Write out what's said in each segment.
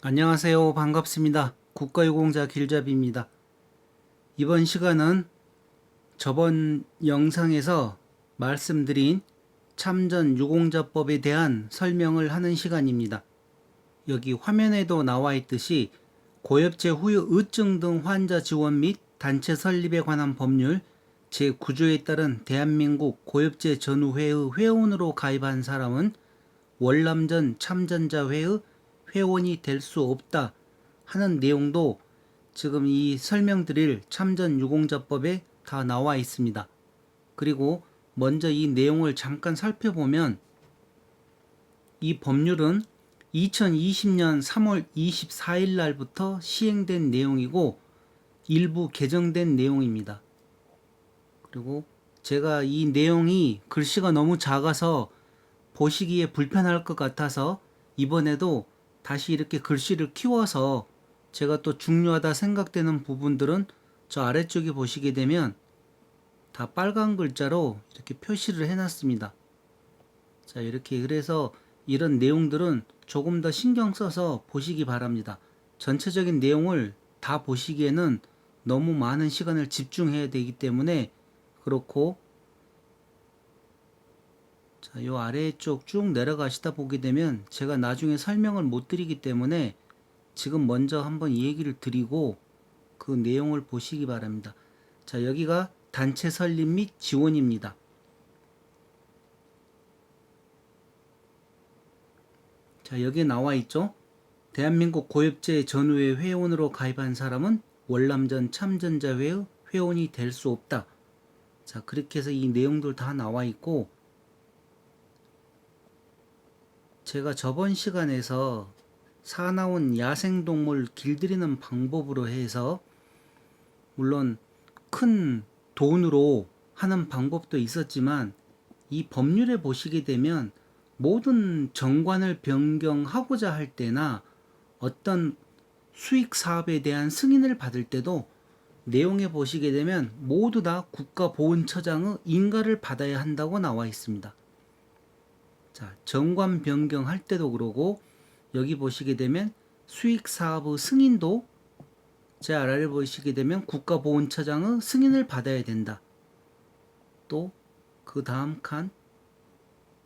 안녕하세요. 반갑습니다. 국가유공자 길잡이입니다. 이번 시간은 저번 영상에서 말씀드린 참전 유공자법에 대한 설명을 하는 시간입니다. 여기 화면에도 나와 있듯이 고엽제 후유 의증 등 환자 지원 및 단체 설립에 관한 법률 제9조에 따른 대한민국 고엽제 전후회의 회원으로 가입한 사람은 월남전 참전자회의 회원이 될 수 없다 하는 내용도 지금 이 설명드릴 참전유공자법에 다 나와 있습니다. 그리고 먼저 이 내용을 잠깐 살펴보면 이 법률은 2020년 3월 24일 날부터 시행된 내용이고 일부 개정된 내용입니다. 그리고 제가 이 내용이 글씨가 너무 작아서 보시기에 불편할 것 같아서 이번에도 다시 이렇게 글씨를 키워서 제가 또 중요하다 생각되는 부분들은 저 아래쪽에 보시게 되면 다 빨간 글자로 이렇게 표시를 해놨습니다. 자, 이렇게 그래서 이런 내용들은 조금 더 신경 써서 보시기 바랍니다. 전체적인 내용을 다 보시기에는 너무 많은 시간을 집중해야 되기 때문에 그렇고, 자, 요 아래쪽 쭉 내려가시다 보게 되면 제가 나중에 설명을 못 드리기 때문에 지금 먼저 한번 이 얘기를 드리고 그 내용을 보시기 바랍니다. 자, 여기가 단체 설립 및 지원입니다. 자, 여기에 나와 있죠. 대한민국 고엽제 전후회 회원으로 가입한 사람은 월남전 참전자회의 회원이 될 수 없다. 자, 그렇게 해서 이 내용들 다 나와 있고, 제가 저번 시간에서 사나운 야생동물 길들이는 방법으로 해서 물론 큰 돈으로 하는 방법도 있었지만 이 법률에 보시게 되면 모든 정관을 변경하고자 할 때나 어떤 수익 사업에 대한 승인을 받을 때도 내용에 보시게 되면 모두 다 국가보훈처장의 인가를 받아야 한다고 나와 있습니다. 자, 정관 변경할 때도 그러고 여기 보시게 되면 수익 사업의 승인도 제 아래를 보시게 되면 국가보훈처장의 승인을 받아야 된다. 또 그 다음 칸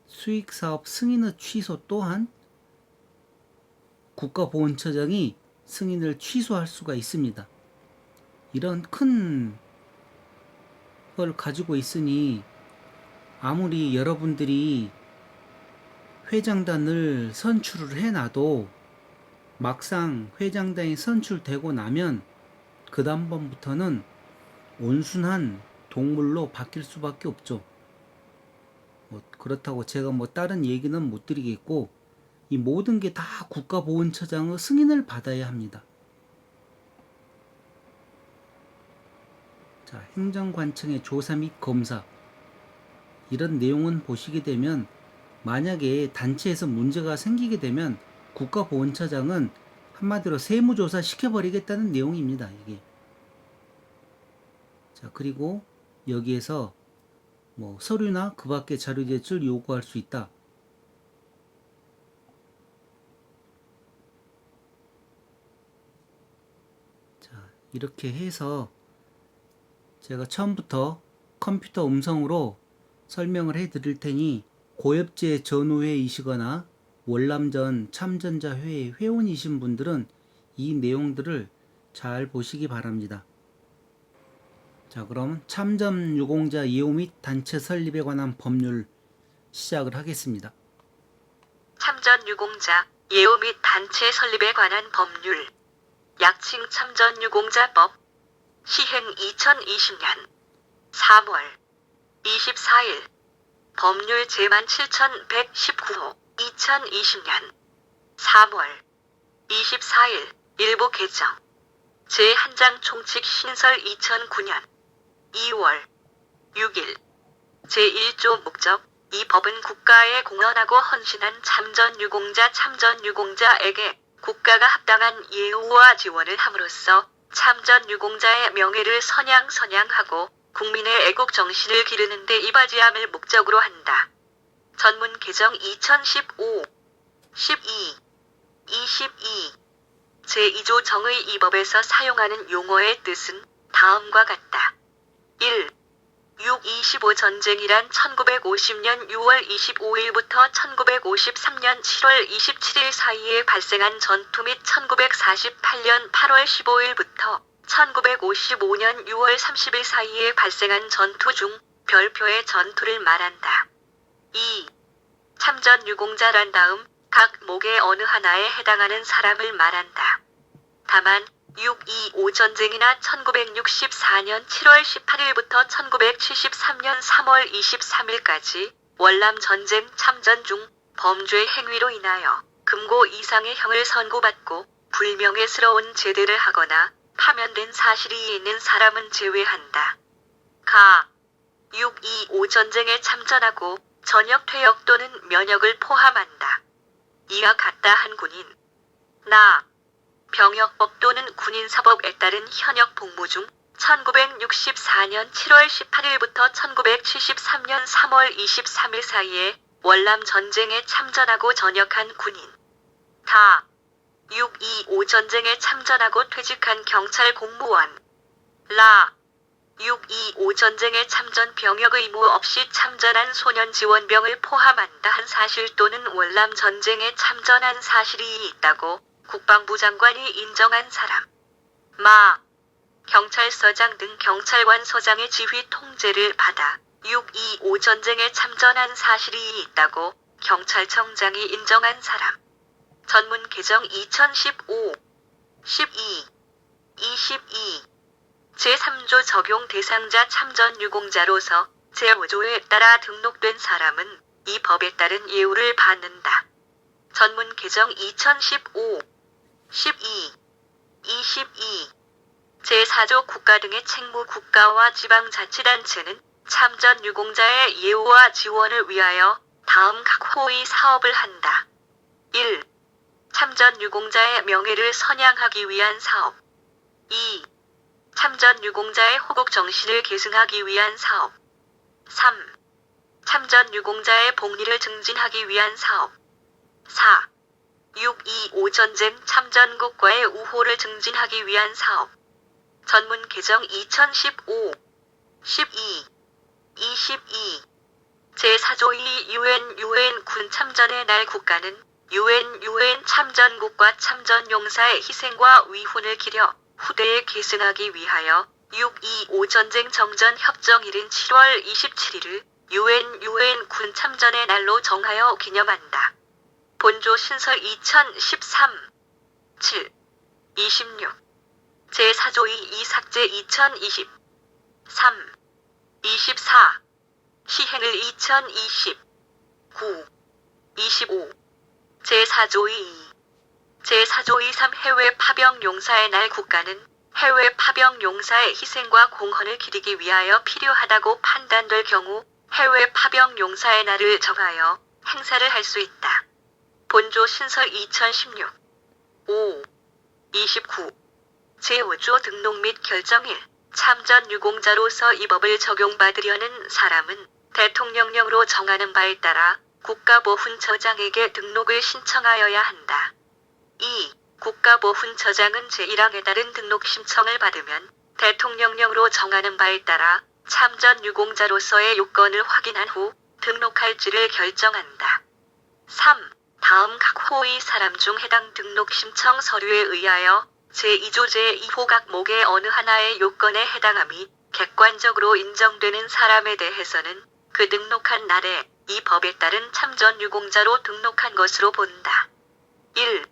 수익사업 승인의 취소 또한 국가보훈처장이 승인을 취소할 수가 있습니다. 이런 큰 걸 가지고 있으니 아무리 여러분들이 회장단을 선출을 해놔도 막상 회장단이 선출되고 나면 그 다음번부터는 온순한 동물로 바뀔 수밖에 없죠. 그렇다고 제가 다른 얘기는 못 드리겠고 이 모든 게 다 국가보훈처장의 승인을 받아야 합니다. 자, 행정관청의 조사 및 검사 이런 내용은 보시게 되면 만약에 단체에서 문제가 생기게 되면 국가보훈처장은 한마디로 세무조사 시켜버리겠다는 내용입니다. 이게. 자, 그리고 여기에서 서류나 그 밖의 자료 제출 요구할 수 있다. 자, 이렇게 해서 제가 처음부터 컴퓨터 음성으로 설명을 해 드릴 테니 고엽제 전후회이시거나 월남전 참전자회의 회원이신 분들은 이 내용들을 잘 보시기 바랍니다. 자, 그럼 참전유공자 예우 및 단체 설립에 관한 법률 시작을 하겠습니다. 참전유공자 예우 및 단체 설립에 관한 법률 약칭 참전유공자법 시행 2020년 3월 24일 법률 제만 7119호 2020년 3월 24일 일부 개정 제1장 총칙 신설 2009년 2월 6일 제1조 목적 이 법은 국가에 공헌하고 헌신한 참전유공자에게 국가가 합당한 예우와 지원을 함으로써 참전유공자의 명예를 선양하고 국민의 애국 정신을 기르는 데 이바지함을 목적으로 한다. 전문 개정 2015, 12, 22 제2조 정의 이 법에서 사용하는 용어의 뜻은 다음과 같다. 1. 6.25 전쟁이란 1950년 6월 25일부터 1953년 7월 27일 사이에 발생한 전투 및 1948년 8월 15일부터 1955년 6월 30일 사이에 발생한 전투 중 별표의 전투를 말한다. 2. 참전 유공자란 다음 각 목의 어느 하나에 해당하는 사람을 말한다. 다만 6.25 전쟁이나 1964년 7월 18일부터 1973년 3월 23일까지 월남 전쟁 참전 중 범죄 행위로 인하여 금고 이상의 형을 선고받고 불명예스러운 제대를 하거나 파면된 사실이 있는 사람은 제외한다. 가. 6.25 전쟁에 참전하고 전역 퇴역 또는 면역을 포함한다. 이와 같다 한 군인. 나. 병역법 또는 군인사법에 따른 현역 복무 중 1964년 7월 18일부터 1973년 3월 23일 사이에 월남 전쟁에 참전하고 전역한 군인. 다. 6.25 전쟁에 참전하고 퇴직한 경찰 공무원. 라. 6.25 전쟁에 참전 병역 의무 없이 참전한 소년지원병을 포함한다 한 사실 또는 월남 전쟁에 참전한 사실이 있다고 국방부 장관이 인정한 사람. 마. 경찰서장 등 경찰관서장의 지휘 통제를 받아 6.25 전쟁에 참전한 사실이 있다고 경찰청장이 인정한 사람. 전문 개정 2015, 12, 22 제3조 적용 대상자 참전 유공자로서 제5조에 따라 등록된 사람은 이 법에 따른 예우를 받는다. 전문 개정 2015, 12, 22 제4조 국가 등의 책무 국가와 지방자치단체는 참전 유공자의 예우와 지원을 위하여 다음 각 호의 사업을 한다. 1. 참전 유공자의 명예를 선양하기 위한 사업. 2. 참전 유공자의 호국 정신을 계승하기 위한 사업. 3. 참전 유공자의 복리를 증진하기 위한 사업. 4. 6.25 전쟁 참전국과의 우호를 증진하기 위한 사업. 전문 개정 2015, 12, 22 제4조 2 UN 군 참전의 날 국가는 UN 참전국과 참전용사의 희생과 위훈을 기려 후대에 계승하기 위하여 6.25 전쟁 정전 협정일인 7월 27일을 UN 군 참전의 날로 정하여 기념한다. 본조 신설 2013, 7, 26 제4조 2 삭제 2020, 3, 24 시행일 2020, 9, 25 제4조 2 제4조 2 3 해외 파병 용사의 날 국가는 해외 파병 용사의 희생과 공헌을 기리기 위하여 필요하다고 판단될 경우 해외 파병 용사의 날을 정하여 행사를 할 수 있다. 본조 신설 2016, 5, 29 제5조 등록 및 결정일 참전 유공자로서 이 법을 적용받으려는 사람은 대통령령으로 정하는 바에 따라 국가보훈처장에게 등록을 신청하여야 한다. 2. 국가보훈처장은 제1항에 따른 등록 신청을 받으면 대통령령으로 정하는 바에 따라 참전 유공자로서의 요건을 확인한 후 등록할지를 결정한다. 3. 다음 각 호의 사람 중 해당 등록 신청 서류에 의하여 제2조 제2호 각 목의 어느 하나의 요건에 해당함이 객관적으로 인정되는 사람에 대해서는 그 등록한 날에 이 법에 따른 참전 유공자로 등록한 것으로 본다. 1.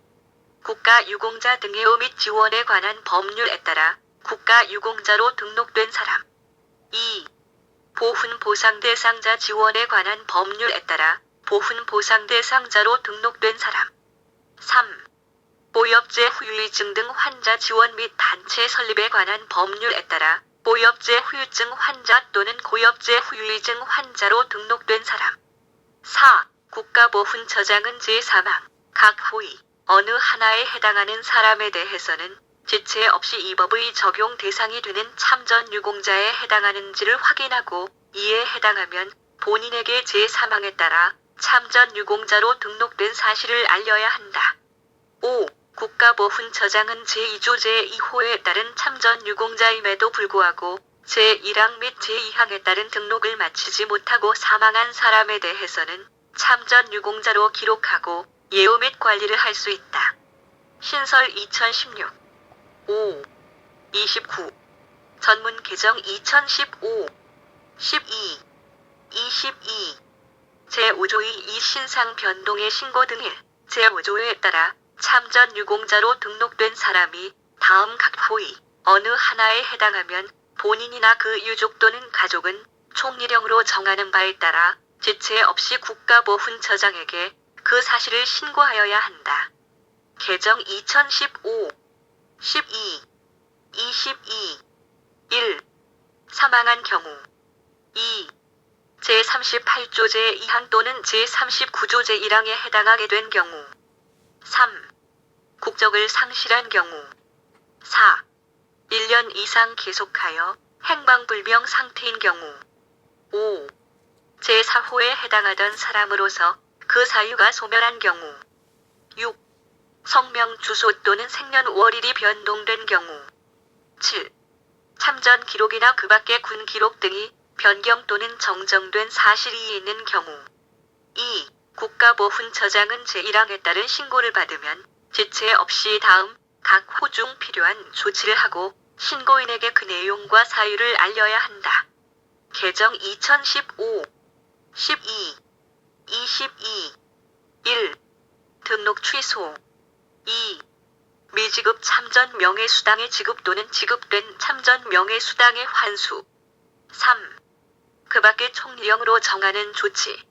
국가 유공자 등예우 및 지원에 관한 법률에 따라 국가 유공자로 등록된 사람. 2. 보훈 보상 대상자 지원에 관한 법률에 따라 보훈 보상 대상자로 등록된 사람. 3. 보엽제 후유증 등 환자 지원 및 단체 설립에 관한 법률에 따라 보엽제 후유증 환자 또는 고엽제 후유증 환자로 등록된 사람. 4. 국가보훈처장은 제3항 각 호의 어느 하나에 해당하는 사람에 대해서는 지체 없이 이 법의 적용 대상이 되는 참전 유공자에 해당하는지를 확인하고 이에 해당하면 본인에게 제3항에 따라 참전 유공자로 등록된 사실을 알려야 한다. 5. 국가 국가보훈처장은 제2조 제2호에 따른 참전 유공자임에도 불구하고 제1항 및 제2항에 따른 등록을 마치지 못하고 사망한 사람에 대해서는 참전 유공자로 기록하고 예우 및 관리를 할 수 있다. 신설 2016 5. 29 전문 개정 2015 12 22 제5조의 이 신상 변동의 신고 등 1. 제5조에 따라 참전 유공자로 등록된 사람이 다음 각 호의 어느 하나에 해당하면 본인이나 그 유족 또는 가족은 총리령으로 정하는 바에 따라 지체 없이 국가보훈처장에게 그 사실을 신고하여야 한다. 개정 2015 12 22 1. 사망한 경우 2. 제38조 제2항 또는 제39조 제1항에 해당하게 된 경우 3. 국적을 상실한 경우 4. 1년 이상 계속하여 행방불명 상태인 경우 5. 제4호에 해당하던 사람으로서 그 사유가 소멸한 경우 6. 성명 주소 또는 생년월일이 변동된 경우 7. 참전 기록이나 그 밖의 군 기록 등이 변경 또는 정정된 사실이 있는 경우 2. 국가보훈처장은 제1항에 따른 신고를 받으면 지체 없이 다음 각 호 중 필요한 조치를 하고 신고인에게 그 내용과 사유를 알려야 한다. 개정 2015 12 22 1. 등록 취소 2. 미지급 참전 명예수당의 지급 또는 지급된 참전 명예수당의 환수 3. 그 밖의 총리령으로 정하는 조치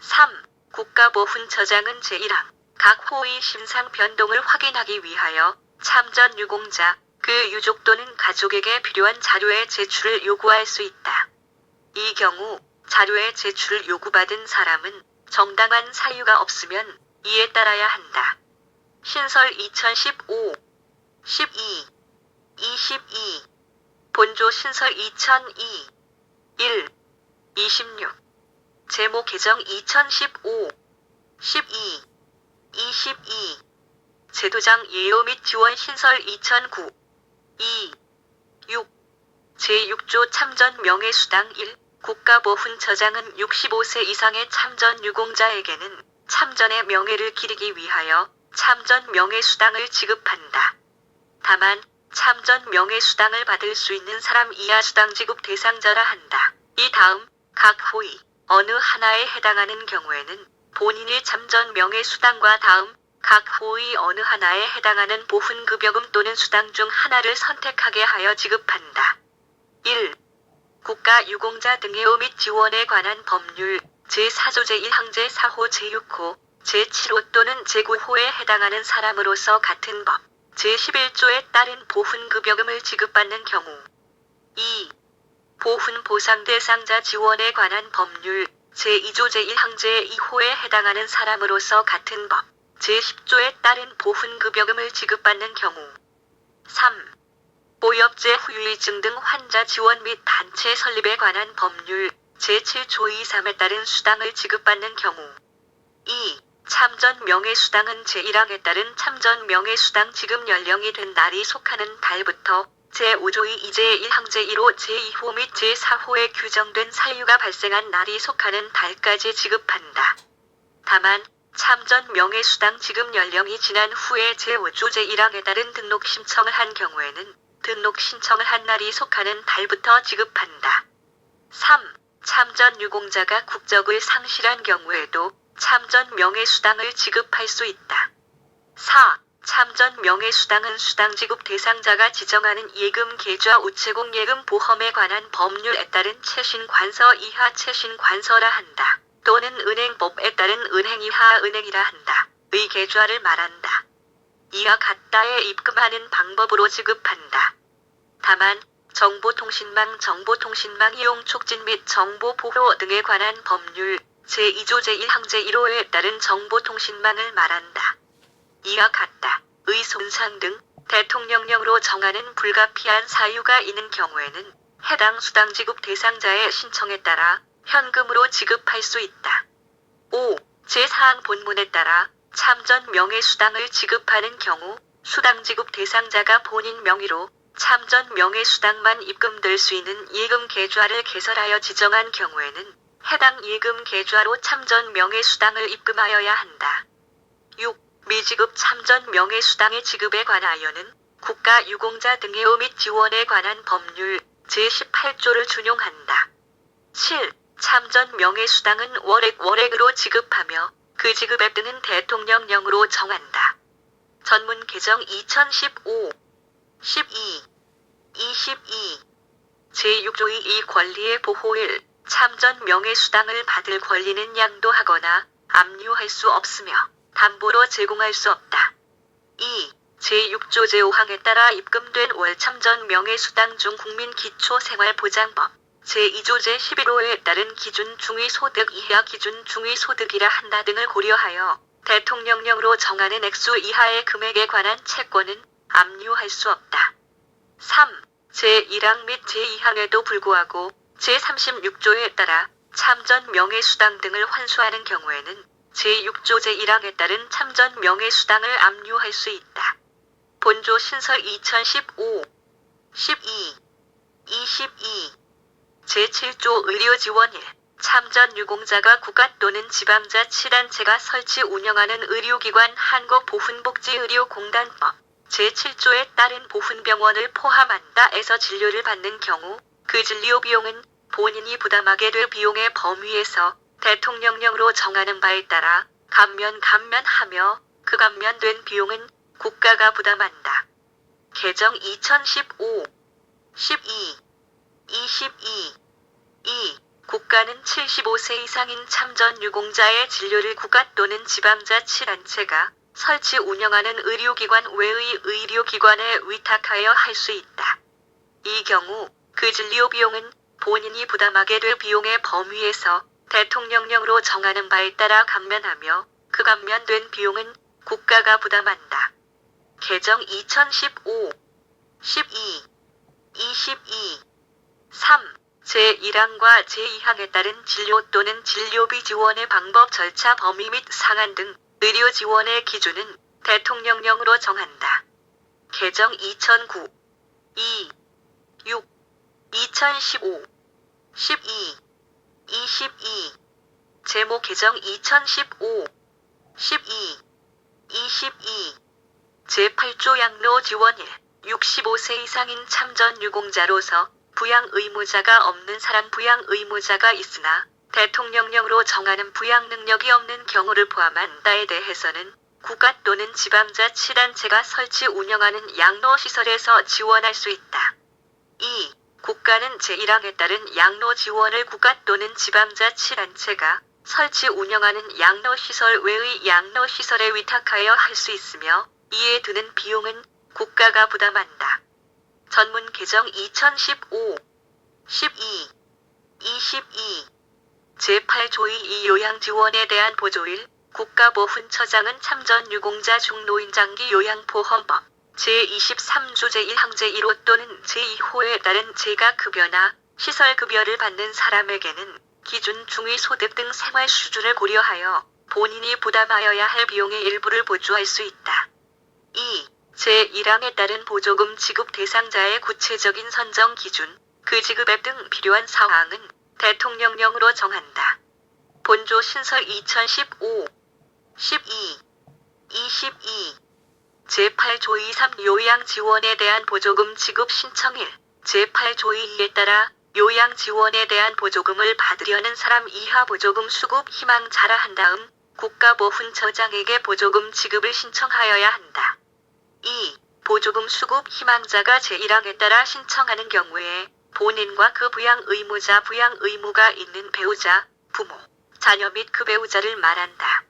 3. 국가보훈처장은 제1항 각 호의 신상 변동을 확인하기 위하여 참전 유공자, 그 유족 또는 가족에게 필요한 자료의 제출을 요구할 수 있다. 이 경우 자료의 제출을 요구받은 사람은 정당한 사유가 없으면 이에 따라야 한다. 신설 2015 12 22 본조 신설 2002 1 26 제목 개정 2015 12 22 제도장 예우 및 지원 신설 2009 2 6 제6조 참전 명예수당 1 국가보훈처장은 65세 이상의 참전 유공자에게는 참전의 명예를 기리기 위하여 참전 명예수당을 지급한다. 다만 참전 명예수당을 받을 수 있는 사람 이하 수당 지급 대상자라 한다. 이 다음 각 호의 어느 하나에 해당하는 경우에는 본인이 참전 명예수당과 다음 각 호의 어느 하나에 해당하는 보훈급여금 또는 수당 중 하나를 선택하게 하여 지급한다. 1. 국가유공자 등의 예우 및 지원에 관한 법률 제4조 제1항 제4호 제6호 제7호 또는 제9호에 해당하는 사람으로서 같은 법 제11조에 따른 보훈급여금을 지급받는 경우 2. 보훈 보상 대상자 지원에 관한 법률 제2조 제1항 제2호에 해당하는 사람으로서 같은 법 제10조에 따른 보훈급여금을 지급받는 경우 3. 보엽제 후유증 등 환자 지원 및 단체 설립에 관한 법률 제7조 2.3에 따른 수당을 지급받는 경우 2. 참전 명예수당은 제1항에 따른 참전 명예수당 지급 연령이 된 날이 속하는 달부터 제5조의 2제1항 제1호 제2호 및 제4호에 규정된 사유가 발생한 날이 속하는 달까지 지급한다. 다만 참전 명예수당 지급 연령이 지난 후에 제5조 제1항에 따른 등록 신청을 한 경우에는 등록 신청을 한 날이 속하는 달부터 지급한다. 3. 참전 유공자가 국적을 상실한 경우에도 참전 명예수당을 지급할 수 있다. 4. 참전 명예수당은 수당 지급 대상자가 지정하는 예금 계좌 우체국 예금 보험에 관한 법률에 따른 최신 관서 이하 최신 관서라 한다. 또는 은행법에 따른 은행 이하 은행이라 한다. 의 계좌를 말한다. 이와 같다에 입금하는 방법으로 지급한다. 다만 정보통신망 이용 촉진 및 정보보호 등에 관한 법률 제2조 제1항 제1호에 따른 정보통신망을 말한다. 이와 같다. 의 손상 등 대통령령으로 정하는 불가피한 사유가 있는 경우에는 해당 수당 지급 대상자의 신청에 따라 현금으로 지급할 수 있다. 5. 제4항 본문에 따라 참전 명예수당을 지급하는 경우 수당 지급 대상자가 본인 명의로 참전 명예수당만 입금될 수 있는 예금 계좌를 개설하여 지정한 경우에는 해당 예금 계좌로 참전 명예수당을 입금하여야 한다. 6. 미지급 참전 명예수당의 지급에 관하여는 국가유공자 등예우 및 지원에 관한 법률 제18조를 준용한다. 7. 참전 명예수당은 월액으로 지급하며 그 지급액 등은 대통령령으로 정한다. 전문 개정 2015 12 22 제6조의 이 권리의 보호 1. 참전 명예수당을 받을 권리는 양도하거나 압류할 수 없으며 담보로 제공할 수 없다. 2. 제6조 제5항에 따라 입금된 월 참전 명예수당 중 국민기초생활보장법 제2조 제11호에 따른 기준 중위소득 이하 기준 중위소득이라 한다 등을 고려하여 대통령령으로 정하는 액수 이하의 금액에 관한 채권은 압류할 수 없다. 3. 제1항 및 제2항에도 불구하고 제36조에 따라 참전 명예수당 등을 환수하는 경우에는 제6조 제1항에 따른 참전 명예수당을 압류할 수 있다. 본조 신설 2015 12 22 제7조 의료지원 1. 참전 유공자가 국가 또는 지방자치단체가 설치 운영하는 의료기관 한국보훈복지의료공단법 제7조에 따른 보훈병원을 포함한다에서 진료를 받는 경우 그 진료 비용은 본인이 부담하게 될 비용의 범위에서 대통령령으로 정하는 바에 따라 감면하며 그 감면된 비용은 국가가 부담한다. 개정 2015 12 22 2. 국가는 75세 이상인 참전 유공자의 진료를 국가 또는 지방자치단체가 설치 운영하는 의료기관 외의 의료기관에 위탁하여 할 수 있다. 이 경우 그 진료 비용은 본인이 부담하게 될 비용의 범위에서 대통령령으로 정하는 바에 따라 감면하며 그 감면된 비용은 국가가 부담한다. 개정 2015 12 22 3. 제1항과 제2항에 따른 진료 또는 진료비 지원의 방법 절차 범위 및 상한 등 의료 지원의 기준은 대통령령으로 정한다. 개정 2009 2 6 2015 12 22 제목 개정 2015 12 22 제8조 양로 지원 1. 65세 이상인 참전 유공자로서 부양 의무자가 없는 사람 부양 의무자가 있으나 대통령령으로 정하는 부양 능력이 없는 경우를 포함한 바에 대해서는 국가 또는 지방자치단체가 설치 운영하는 양로시설에서 지원할 수 있다. 2. 국가는 제1항에 따른 양로 지원을 국가 또는 지방자치단체가 설치 운영하는 양로시설 외의 양로시설에 위탁하여 할 수 있으며 이에 드는 비용은 국가가 부담한다. 전문 개정 2015 12 22 제8조의 이 요양지원에 대한 보조 1. 국가보훈처장은 참전 유공자 중 노인장기 요양보험법 제23조 제1항 제1호 또는 제2호에 따른 재가급여나 시설급여를 받는 사람에게는 기준 중위소득 등 생활 수준을 고려하여 본인이 부담하여야 할 비용의 일부를 보조할 수 있다. 2. 제1항에 따른 보조금 지급 대상자의 구체적인 선정 기준, 그 지급액 등 필요한 사항은 대통령령으로 정한다. 본조 신설 2015 12 22 제8조 23 요양지원에 대한 보조금 지급 신청 1. 제8조 2에 따라 요양지원에 대한 보조금을 받으려는 사람 이하 보조금 수급 희망자라 한 다음 국가보훈처장에게 보조금 지급을 신청하여야 한다. 2. 보조금 수급 희망자가 제1항에 따라 신청하는 경우에 본인과 그 부양 의무자 부양 의무가 있는 배우자, 부모, 자녀 및 그 배우자를 말한다.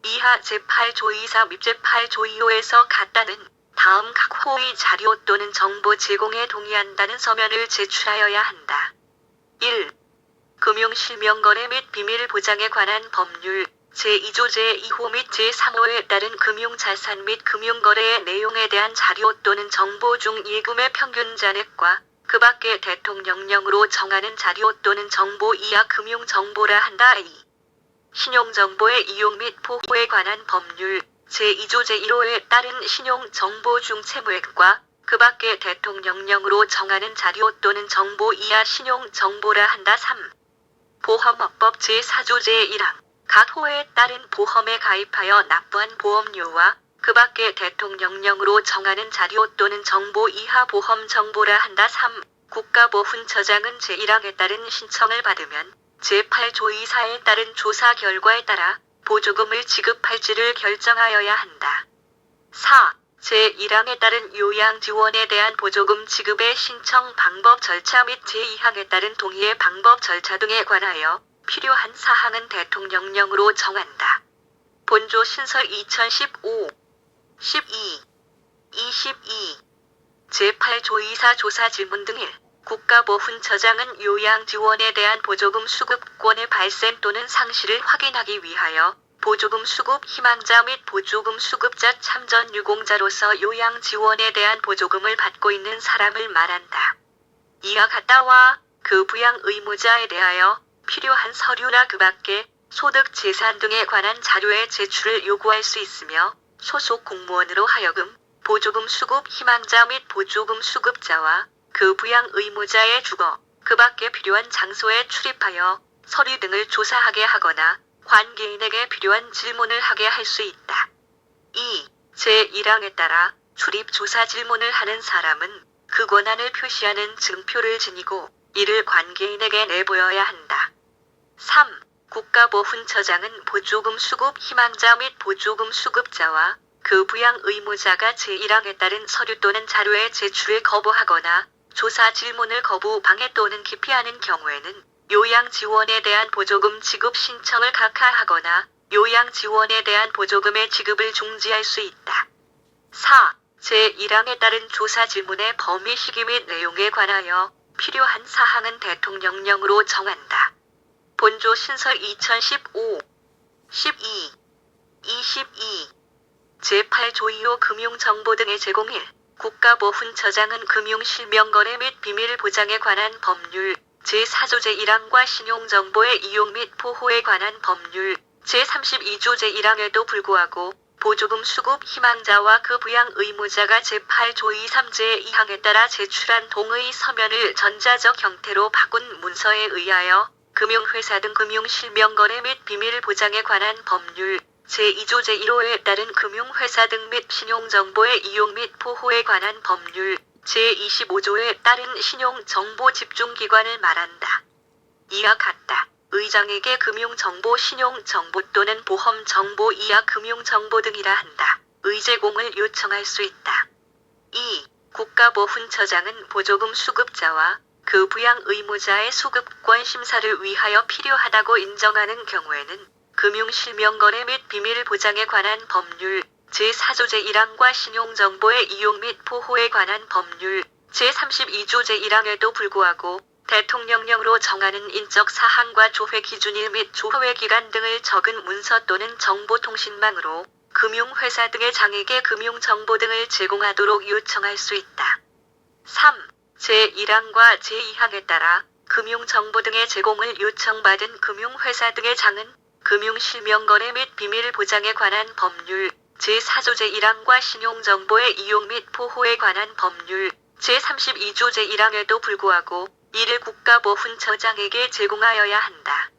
이하 제8조 23 및 제8조 2호에서 같다는 다음 각 호의 자료 또는 정보 제공에 동의한다는 서면을 제출하여야 한다. 1. 금융실명거래 및 비밀보장에 관한 법률 제2조 제2호 및 제3호에 따른 금융자산 및 금융거래의 내용에 대한 자료 또는 정보 중 예금의 평균 잔액과 그 밖에 대통령령으로 정하는 자료 또는 정보 이하 금융정보라 한다. 2. 신용정보의 이용 및 보호에 관한 법률 제2조 제1호에 따른 신용정보 중 채무액과 그 밖의 대통령령으로 정하는 자료 또는 정보 이하 신용정보라 한다. 3. 보험업법 제4조 제1항 각 호에 따른 보험에 가입하여 납부한 보험료와 그 밖의 대통령령으로 정하는 자료 또는 정보 이하 보험 정보라 한다. 3. 국가보훈처장은 제1항에 따른 신청을 받으면 제8조 이사에 따른 조사 결과에 따라 보조금을 지급할지를 결정하여야 한다. 4. 제1항에 따른 요양 지원에 대한 보조금 지급의 신청 방법 절차 및 제2항에 따른 동의의 방법 절차 등에 관하여 필요한 사항은 대통령령으로 정한다. 본조 신설 2015, 12, 22, 제8조 이사 조사 질문 등 1. 국가보훈처장은 요양 지원에 대한 보조금 수급권의 발생 또는 상실을 확인하기 위하여 보조금 수급 희망자 및 보조금 수급자 참전 유공자로서 요양 지원에 대한 보조금을 받고 있는 사람을 말한다. 이와 같다와 그 부양 의무자에 대하여 필요한 서류나 그 밖의 소득 재산 등에 관한 자료의 제출을 요구할 수 있으며 소속 공무원으로 하여금 보조금 수급 희망자 및 보조금 수급자와 그 부양 의무자의 주거, 그 밖에 필요한 장소에 출입하여 서류 등을 조사하게 하거나 관계인에게 필요한 질문을 하게 할 수 있다. 2. 제1항에 따라 출입 조사 질문을 하는 사람은 그 권한을 표시하는 증표를 지니고 이를 관계인에게 내보여야 한다. 3. 국가보훈처장은 보조금 수급 희망자 및 보조금 수급자와 그 부양 의무자가 제1항에 따른 서류 또는 자료의 제출을 거부하거나 조사 질문을 거부 방해 또는 기피하는 경우에는 요양 지원에 대한 보조금 지급 신청을 각하하거나 요양 지원에 대한 보조금의 지급을 중지할 수 있다. 4. 제1항에 따른 조사 질문의 범위 시기 및 내용에 관하여 필요한 사항은 대통령령으로 정한다. 본조 신설 2015, 12, 22, 제8조 2호 금융정보 등의 제공 1. 국가보훈처장은 금융실명거래 및 비밀보장에 관한 법률 제4조 제1항과 신용정보의 이용 및 보호에 관한 법률 제32조 제1항에도 불구하고 보조금 수급 희망자와 그 부양 의무자가 제8조 23 제2항에 따라 제출한 동의 서면을 전자적 형태로 바꾼 문서에 의하여 금융회사 등 금융실명거래 및 비밀보장에 관한 법률 제2조 제1호에 따른 금융회사 등 및 신용정보의 이용 및 보호에 관한 법률 제25조에 따른 신용정보집중기관을 말한다. 이와 같다. 의장에게 금융정보 신용정보 또는 보험정보 이하 금융정보 등이라 한다. 의제공을 요청할 수 있다. 2. 국가보훈처장은 보조금 수급자와 그 부양 의무자의 수급권 심사를 위하여 필요하다고 인정하는 경우에는 금융실명거래 및 비밀보장에 관한 법률 제4조 제1항과 신용정보의 이용 및 보호에 관한 법률 제32조 제1항에도 불구하고 대통령령으로 정하는 인적 사항과 조회 기준일 및 조회 기간 등을 적은 문서 또는 정보통신망으로 금융회사 등의 장에게 금융정보 등을 제공하도록 요청할 수 있다. 3. 제1항과 제2항에 따라 금융정보 등의 제공을 요청받은 금융회사 등의 장은 금융실명거래 및 비밀보장에 관한 법률 제4조 제1항과 신용정보의 이용 및 보호에 관한 법률 제32조 제1항에도 불구하고 이를 국가보훈처장에게 제공하여야 한다.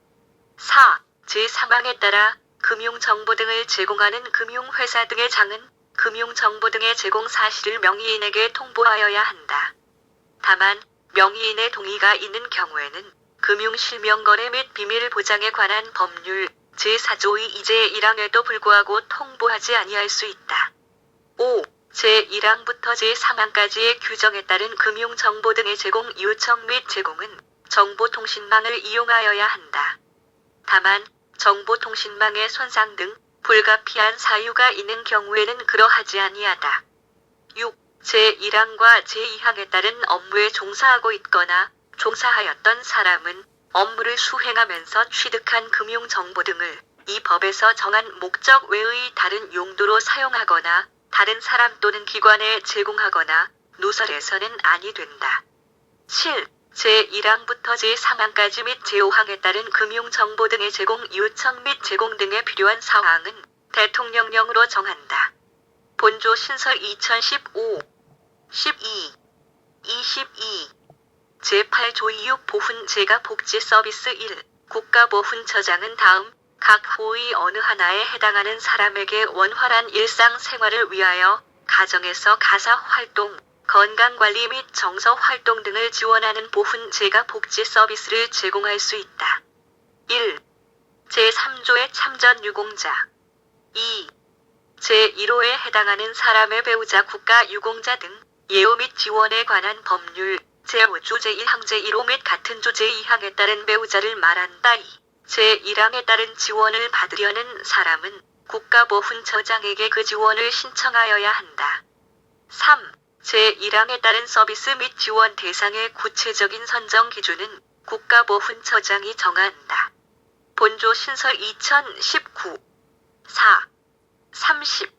4. 제3항에 따라 금융정보 등을 제공하는 금융회사 등의 장은 금융정보 등의 제공 사실을 명의인에게 통보하여야 한다. 다만 명의인의 동의가 있는 경우에는 금융실명거래 및 비밀보장에 관한 법률 제4조 2제 1항에도 불구하고 통보하지 아니할 수 있다. 5. 제1항부터 제3항까지의 규정에 따른 금융정보 등의 제공 요청 및 제공은 정보통신망을 이용하여야 한다. 다만 정보통신망의 손상 등 불가피한 사유가 있는 경우에는 그러하지 아니하다. 6. 제1항과 제2항에 따른 업무에 종사하고 있거나 종사하였던 사람은 업무를 수행하면서 취득한 금융정보 등을 이 법에서 정한 목적 외의 다른 용도로 사용하거나 다른 사람 또는 기관에 제공하거나 누설해서는 아니 된다. 7. 제1항부터 제3항까지 및 제5항에 따른 금융정보 등의 제공 요청 및 제공 등에 필요한 사항은 대통령령으로 정한다. 본조 신설 2015, 12, 22 제8조 26 보훈 재가 복지 서비스 1. 국가보훈처장은 다음 각 호의 어느 하나에 해당하는 사람에게 원활한 일상생활을 위하여 가정에서 가사활동, 건강관리 및 정서활동 등을 지원하는 보훈 재가 복지 서비스를 제공할 수 있다. 1. 제3조의 참전 유공자 2. 제1호에 해당하는 사람의 배우자 국가 유공자 등 예우 및 지원에 관한 법률 제5조 제1항 제1호 및 같은 조 제2항에 따른 배우자를 말한다. 2. 제1항에 따른 지원을 받으려는 사람은 국가보훈처장에게 그 지원을 신청하여야 한다. 3. 제1항에 따른 서비스 및 지원 대상의 구체적인 선정 기준은 국가보훈처장이 정한다. 본조 신설 2019 4. 30.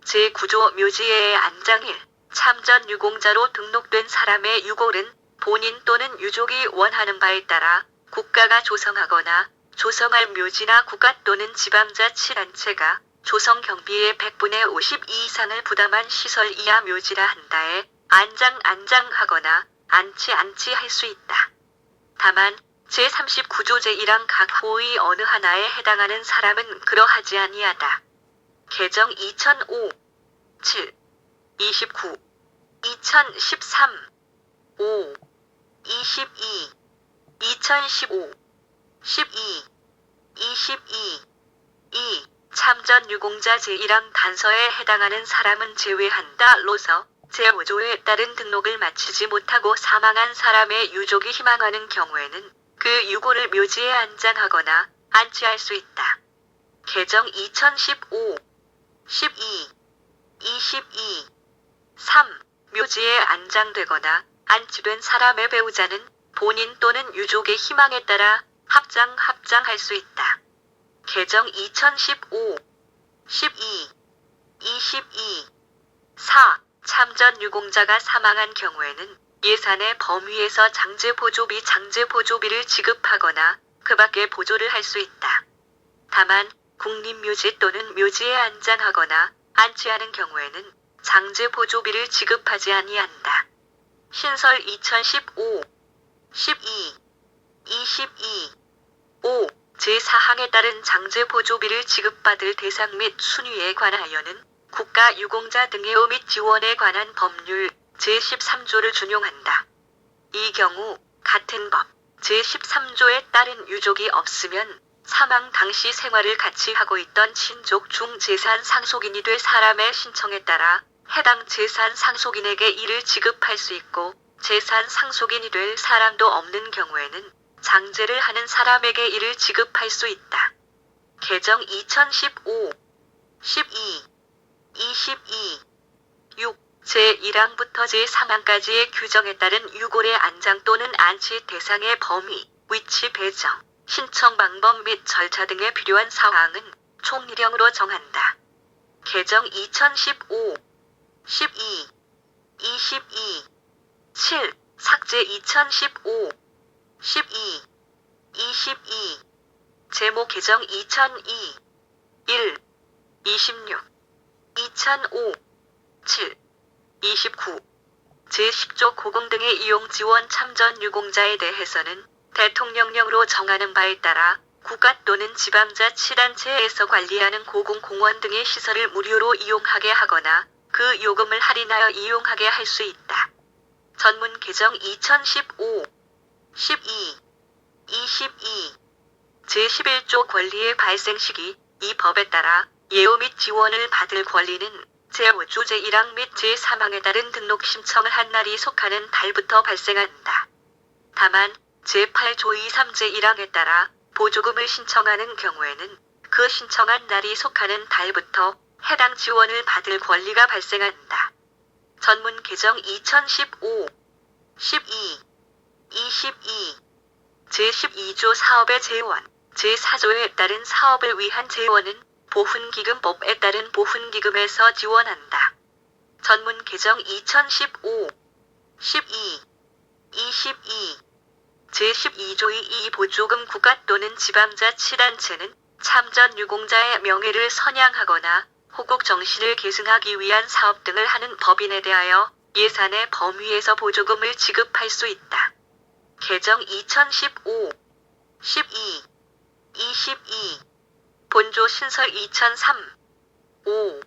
제9조 묘지의 안장일 참전 유공자로 등록된 사람의 유골은 본인 또는 유족이 원하는 바에 따라 국가가 조성하거나 조성할 묘지나 국가 또는 지방자치단체가 조성 경비의 100분의 52 이상을 부담한 시설 이하 묘지라 한다에 안장하거나 안치할 수 있다. 다만 제39조 제1항 각 호의 어느 하나에 해당하는 사람은 그러하지 아니하다. 개정 2005, 7, 29, 2013, 5, 22, 2015, 12, 22, 2. 참전 유공자 제1항 단서에 해당하는 사람은 제외한다. 로서 제5조에 따른 등록을 마치지 못하고 사망한 사람의 유족이 희망하는 경우에는 그 유골을 묘지에 안장하거나 안치할 수 있다. 개정 2015, 12, 22, 3. 묘지에 안장되거나 안치된 사람의 배우자는 본인 또는 유족의 희망에 따라 합장할 수 있다. 개정 2015, 12, 22, 4. 참전 유공자가 사망한 경우에는 예산의 범위에서 장제보조비를 지급하거나 그 밖에 보조를 할 수 있다. 다만 국립묘지 또는 묘지에 안장하거나 안치하는 경우에는 장제보조비를 지급하지 아니한다. 신설 2015, 12, 22, 5. 제4항에 따른 장제보조비를 지급받을 대상 및 순위에 관하여는 국가유공자 등의 예우 및 지원에 관한 법률 제13조를 준용한다. 이 경우 같은 법 제13조에 따른 유족이 없으면 사망 당시 생활을 같이 하고 있던 친족 중 재산 상속인이 될 사람의 신청에 따라 해당 재산 상속인에게 이를 지급할 수 있고 재산 상속인이 될 사람도 없는 경우에는 장제를 하는 사람에게 이를 지급할 수 있다. 개정 2015, 12, 22, 6. 제1항부터 제3항까지의 규정에 따른 유골의 안장 또는 안치 대상의 범위, 위치 배정, 신청 방법 및 절차 등에 필요한 사항은 총리령으로 정한다. 개정 2015, 12, 22, 7. 삭제 2015, 12, 22. 제목 개정 2002, 1, 26, 2005, 7, 29. 제10조 고공 등의 이용 지원 참전 유공자에 대해서는 대통령령으로 정하는 바에 따라 국가 또는 지방자치단체에서 관리하는 고공공원 등의 시설을 무료로 이용하게 하거나 그 요금을 할인하여 이용하게 할 수 있다. 전문 개정 2015, 12, 22. 제11조 권리의 발생 시기. 이 법에 따라 예우 및 지원을 받을 권리는 제5조 제1항 및 제3항에 따른 등록 신청을 한 날이 속하는 달부터 발생한다. 다만 제8조 23 제1항에 따라 보조금을 신청하는 경우에는 그 신청한 날이 속하는 달부터 해당 지원을 받을 권리가 발생한다. 전문 개정 2015, 12, 22. 제12조 사업의 재원, 제4조에 따른 사업을 위한 재원은 보훈기금법에 따른 보훈기금에서 지원한다. 전문 개정 2015, 12, 22. 제12조의 이 보조금 국가 또는 지방자치단체는 참전 유공자의 명예를 선양하거나 호국 정신을 계승하기 위한 사업 등을 하는 법인에 대하여 예산의 범위에서 보조금을 지급할 수 있다. 개정 2015, 12, 22, 본조 신설 2003, 5,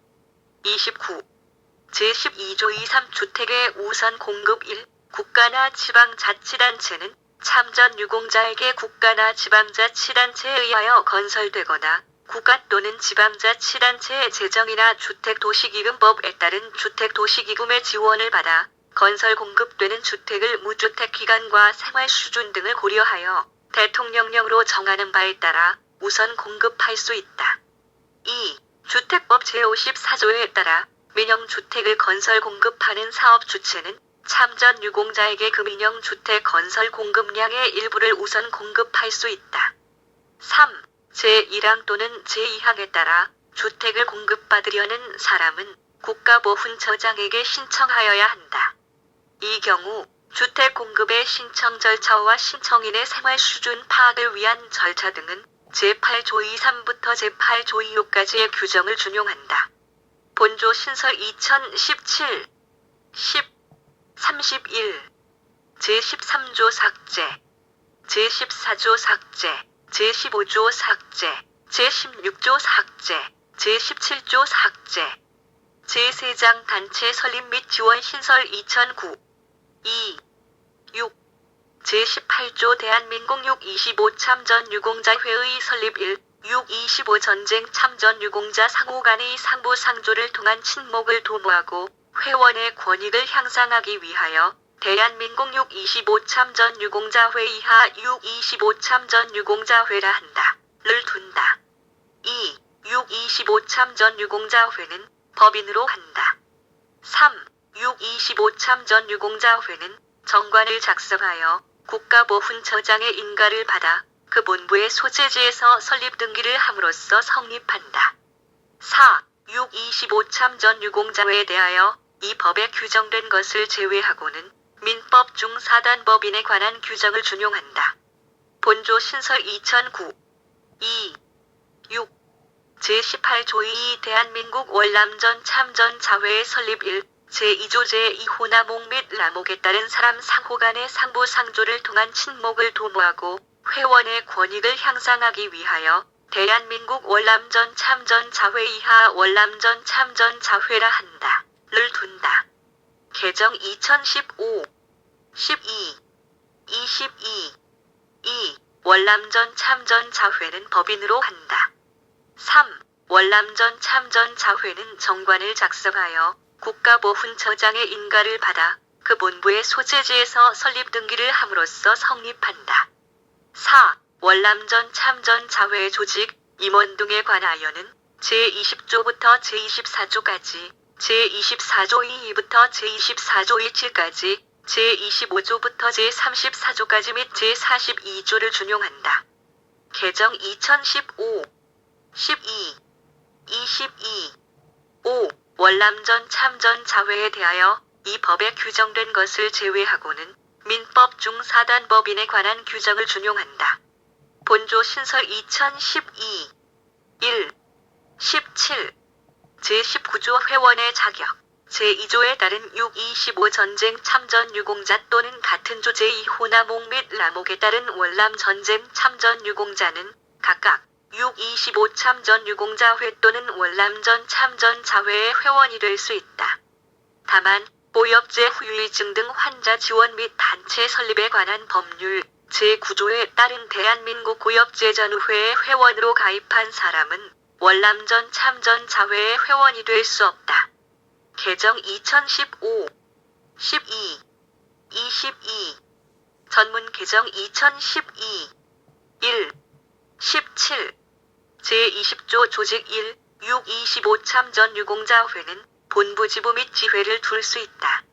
29, 제12조 23 주택의 우선 공급 1. 국가나 지방자치단체는 참전 유공자에게 국가나 지방자치단체에 의하여 건설되거나 국가 또는 지방자치단체의 재정이나 주택도시기금법에 따른 주택도시기금의 지원을 받아 건설 공급되는 주택을 무주택 기간과 생활 수준 등을 고려하여 대통령령으로 정하는 바에 따라 우선 공급할 수 있다. 2. 주택법 제54조에 따라 민영주택을 건설 공급하는 사업 주체는 참전 유공자에게 그 민영주택 건설 공급량의 일부를 우선 공급할 수 있다. 3. 제1항 또는 제2항에 따라 주택을 공급받으려는 사람은 국가보훈처장에게 신청하여야 한다. 이 경우 주택 공급의 신청 절차와 신청인의 생활 수준 파악을 위한 절차 등은 제8조 23부터 제8조 26까지의 규정을 준용한다. 본조 신설 2017, 10, 31, 제13조 삭제, 제14조 삭제, 제15조 삭제, 제16조 삭제, 제17조 삭제, 제3장 단체 설립 및 지원 신설 2009, 2, 6, 제18조 대한민국 6.25 참전 유공자회의 설립 1, 6.25 전쟁 참전 유공자 상호 간의 상부 상조를 통한 친목을 도모하고 회원의 권익을 향상하기 위하여 대한민국 6.25 참전 유공자회 이하 6.25 참전 유공자회라 한다. 를 둔다. 2. 6.25 참전 유공자회는 법인으로 한다. 3. 6.25 참전 유공자회는 정관을 작성하여 국가보훈처장의 인가를 받아 그 본부의 소재지에서 설립 등기를 함으로써 성립한다. 4. 6.25 참전 유공자회에 대하여 이 법에 규정된 것을 제외하고는 민법 중 사단법인에 관한 규정을 준용한다. 본조 신설 2009, 2, 6, 제18조 2 대한민국 월남전 참전 자회의 설립 1, 제2조 제2 호남목 및 라목에 따른 사람 상호 간의 상부 상조를 통한 친목을 도모하고 회원의 권익을 향상하기 위하여 대한민국 월남전 참전 자회 이하 월남전 참전 자회라 한다. 를 둔다. 개정 2015, 12, 22, 2. 월남전 참전 자회는 법인으로 한다. 3. 월남전 참전 자회는 정관을 작성하여 국가보훈처장의 인가를 받아 그 본부의 소재지에서 설립 등기를 함으로써 성립한다. 4. 월남전 참전 자회의 조직, 임원 등에 관하여는 제20조부터 제24조까지, 제24조 2부터 제24조 17까지, 제25조부터 제34조까지 및 제42조를 준용한다. 개정 2015, 12, 22, 5. 월남전 참전 자회에 대하여 이 법에 규정된 것을 제외하고는 민법 중 사단법인에 관한 규정을 준용한다. 본조 신설 2012, 1, 17, 제19조 회원의 자격, 제2조에 따른 6.25 전쟁 참전 유공자 또는 같은 조 제2 호남목 및 라목에 따른 월남 전쟁 참전 유공자는 각각 6.25 참전 유공자회 또는 월남전 참전 자회의 회원이 될 수 있다. 다만 보역제 후유증 등 환자 지원 및 단체 설립에 관한 법률 제9조에 따른 대한민국 고역제전의회의 회원으로 가입한 사람은 월남전 참전 자회의 회원이 될 수 없다. 개정 2015, 12, 22, 전문 개정 2012, 1, 17, 제20조 조직 1, 6.25 참전 유공자회는 본부 지부 및 지회를 둘 수 있다.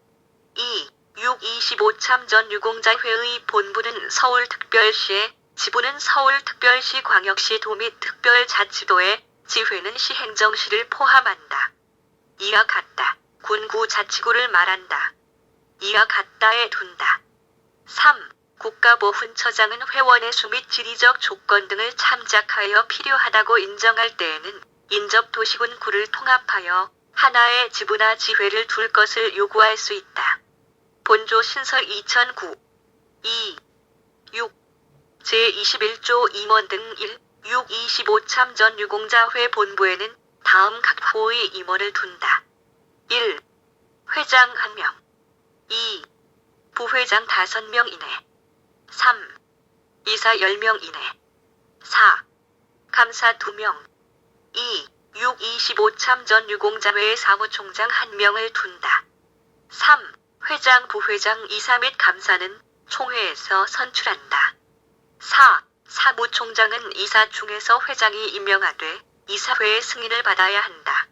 2. 6.25 참전 유공자회의 본부는 서울특별시에, 지부는 서울특별시 광역시도 및 특별자치도에, 지회는 시행정시를 포함한다. 이와 같다. 군구자치구를 말한다. 이와 같다에 둔다. 3. 국가보훈처장은 회원의 수 및 지리적 조건 등을 참작하여 필요하다고 인정할 때에는 인접도시군 구를 통합하여 하나의 지부나 지회를 둘 것을 요구할 수 있다. 본조 신설 2009 2. 6. 제21조 임원 등 1. 6. 25 참전 유공자회 본부에는 다음 각 호의 임원을 둔다. 1. 회장 1명 2. 부회장 5명 이내 3. 이사 10명 이내 4. 감사 2명 2. 6. 25 참전 유공자회의 사무총장 1명을 둔다. 3. 회장, 부회장, 이사 및 감사는 총회에서 선출한다. 4. 사무총장은 이사 중에서 회장이 임명하되 이사회의 승인을 받아야 한다.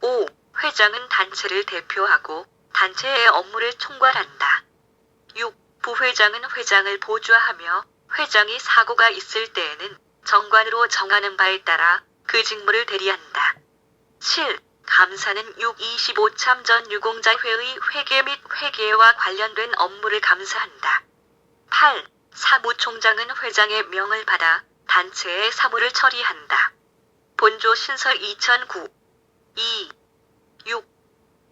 5. 회장은 단체를 대표하고 단체의 업무를 총괄한다. 6. 부회장은 회장을 보좌하며 회장이 사고가 있을 때에는 정관으로 정하는 바에 따라 그 직무를 대리한다. 7. 감사는 6. 25 참전 유공자회의 회계 및 회계와 관련된 업무를 감사한다. 8. 사무총장은 회장의 명을 받아 단체의 사무를 처리한다. 본조 신설 2009 2. 6.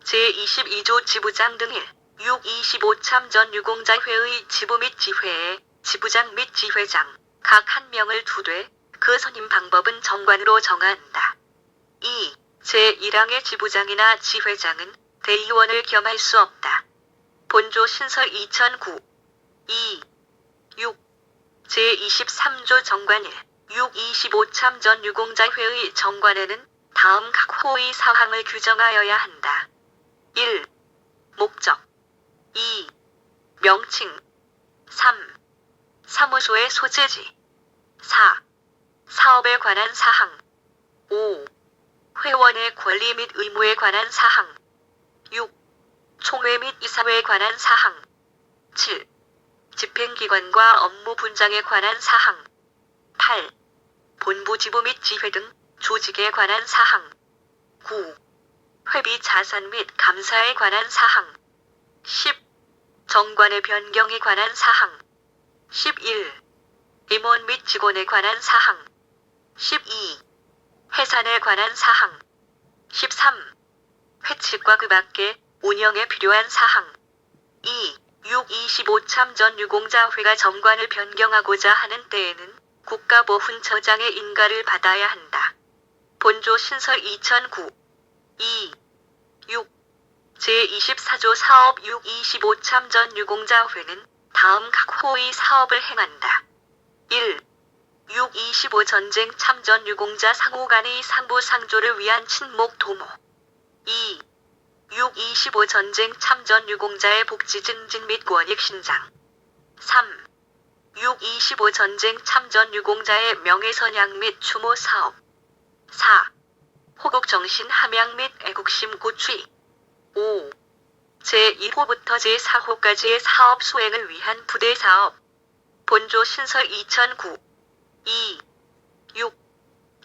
제22조 지부장 등 1. 6. 25 참전 유공자회의 지부 및 지회에 지부장 및 지회장 각 1명을 두되 그 선임 방법은 정관으로 정한다. 2. 제1항의 지부장이나 지회장은 대의원을 겸할 수 없다. 본조 신설 2009 2. 6. 제23조 정관 1. 6. 25 참전 유공자회의 정관에는 다음 각 호의 사항을 규정하여야 한다. 1. 목적 2. 명칭 3. 사무소의 소재지 4. 사업에 관한 사항 5. 회원의 권리 및 의무에 관한 사항 6. 총회 및 이사회에 관한 사항 7. 집행기관과 업무 분장에 관한 사항 8. 본부 지부 및 지회 등 조직에 관한 사항 9. 회비 자산 및 감사에 관한 사항 10. 정관의 변경에 관한 사항 11. 임원 및 직원에 관한 사항 12. 해산에 관한 사항 13. 회칙과 그 밖의 운영에 필요한 사항 2. 6. 25 참전 유공자회가 정관을 변경하고자 하는 때에는 국가보훈처장의 인가를 받아야 한다. 본조 신설 2009 2. 6. 제24조 사업 6. 25 참전 유공자회는 다음 각 호의 사업을 행한다. 1. 6. 25 전쟁 참전 유공자 상호 간의 상부 상조를 위한 친목 도모 2. 6. 25 전쟁 참전 유공자의 복지 증진 및 권익 신장 3. 6. 25 전쟁 참전 유공자의 명예선양 및 추모 사업 4. 호국정신 함양 및 애국심 고취 5. 제1호부터 제4호까지의 사업 수행을 위한 부대 사업 본조 신설 2009 2. 6.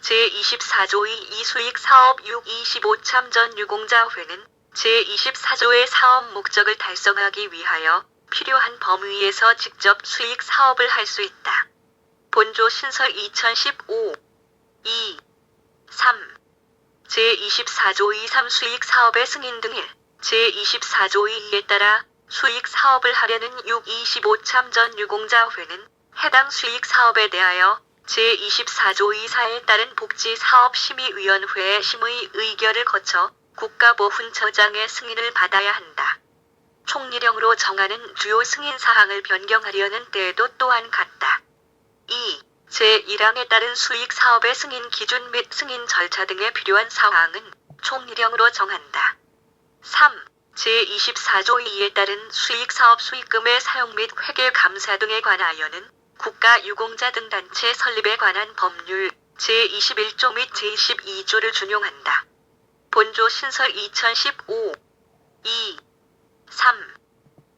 제24조의 이수익 사업 6. 25 참전 유공자회는 제24조의 사업 목적을 달성하기 위하여 필요한 범위에서 직접 수익 사업을 할 수 있다. 본조 신설 2015 2. 3. 제24조 2. 3 수익 사업의 승인 등 1. 제24조 2에 따라 수익 사업을 하려는 6. 25 참전 유공자회는 해당 수익 사업에 대하여 제24조 2사에 따른 복지사업심의위원회의 심의 의결을 거쳐 국가보훈처장의 승인을 받아야 한다. 총리령으로 정하는 주요 승인사항을 변경하려는 때에도 또한 같다. 2. 제1항에 따른 수익사업의 승인 기준 및 승인 절차 등에 필요한 사항은 총리령으로 정한다. 3. 제24조 2에 따른 수익사업 수익금의 사용 및 회계 감사 등에 관하여는 국가유공자 등 단체 설립에 관한 법률 제21조 및 제22조를 준용한다. 본조 신설 2015 2. 3.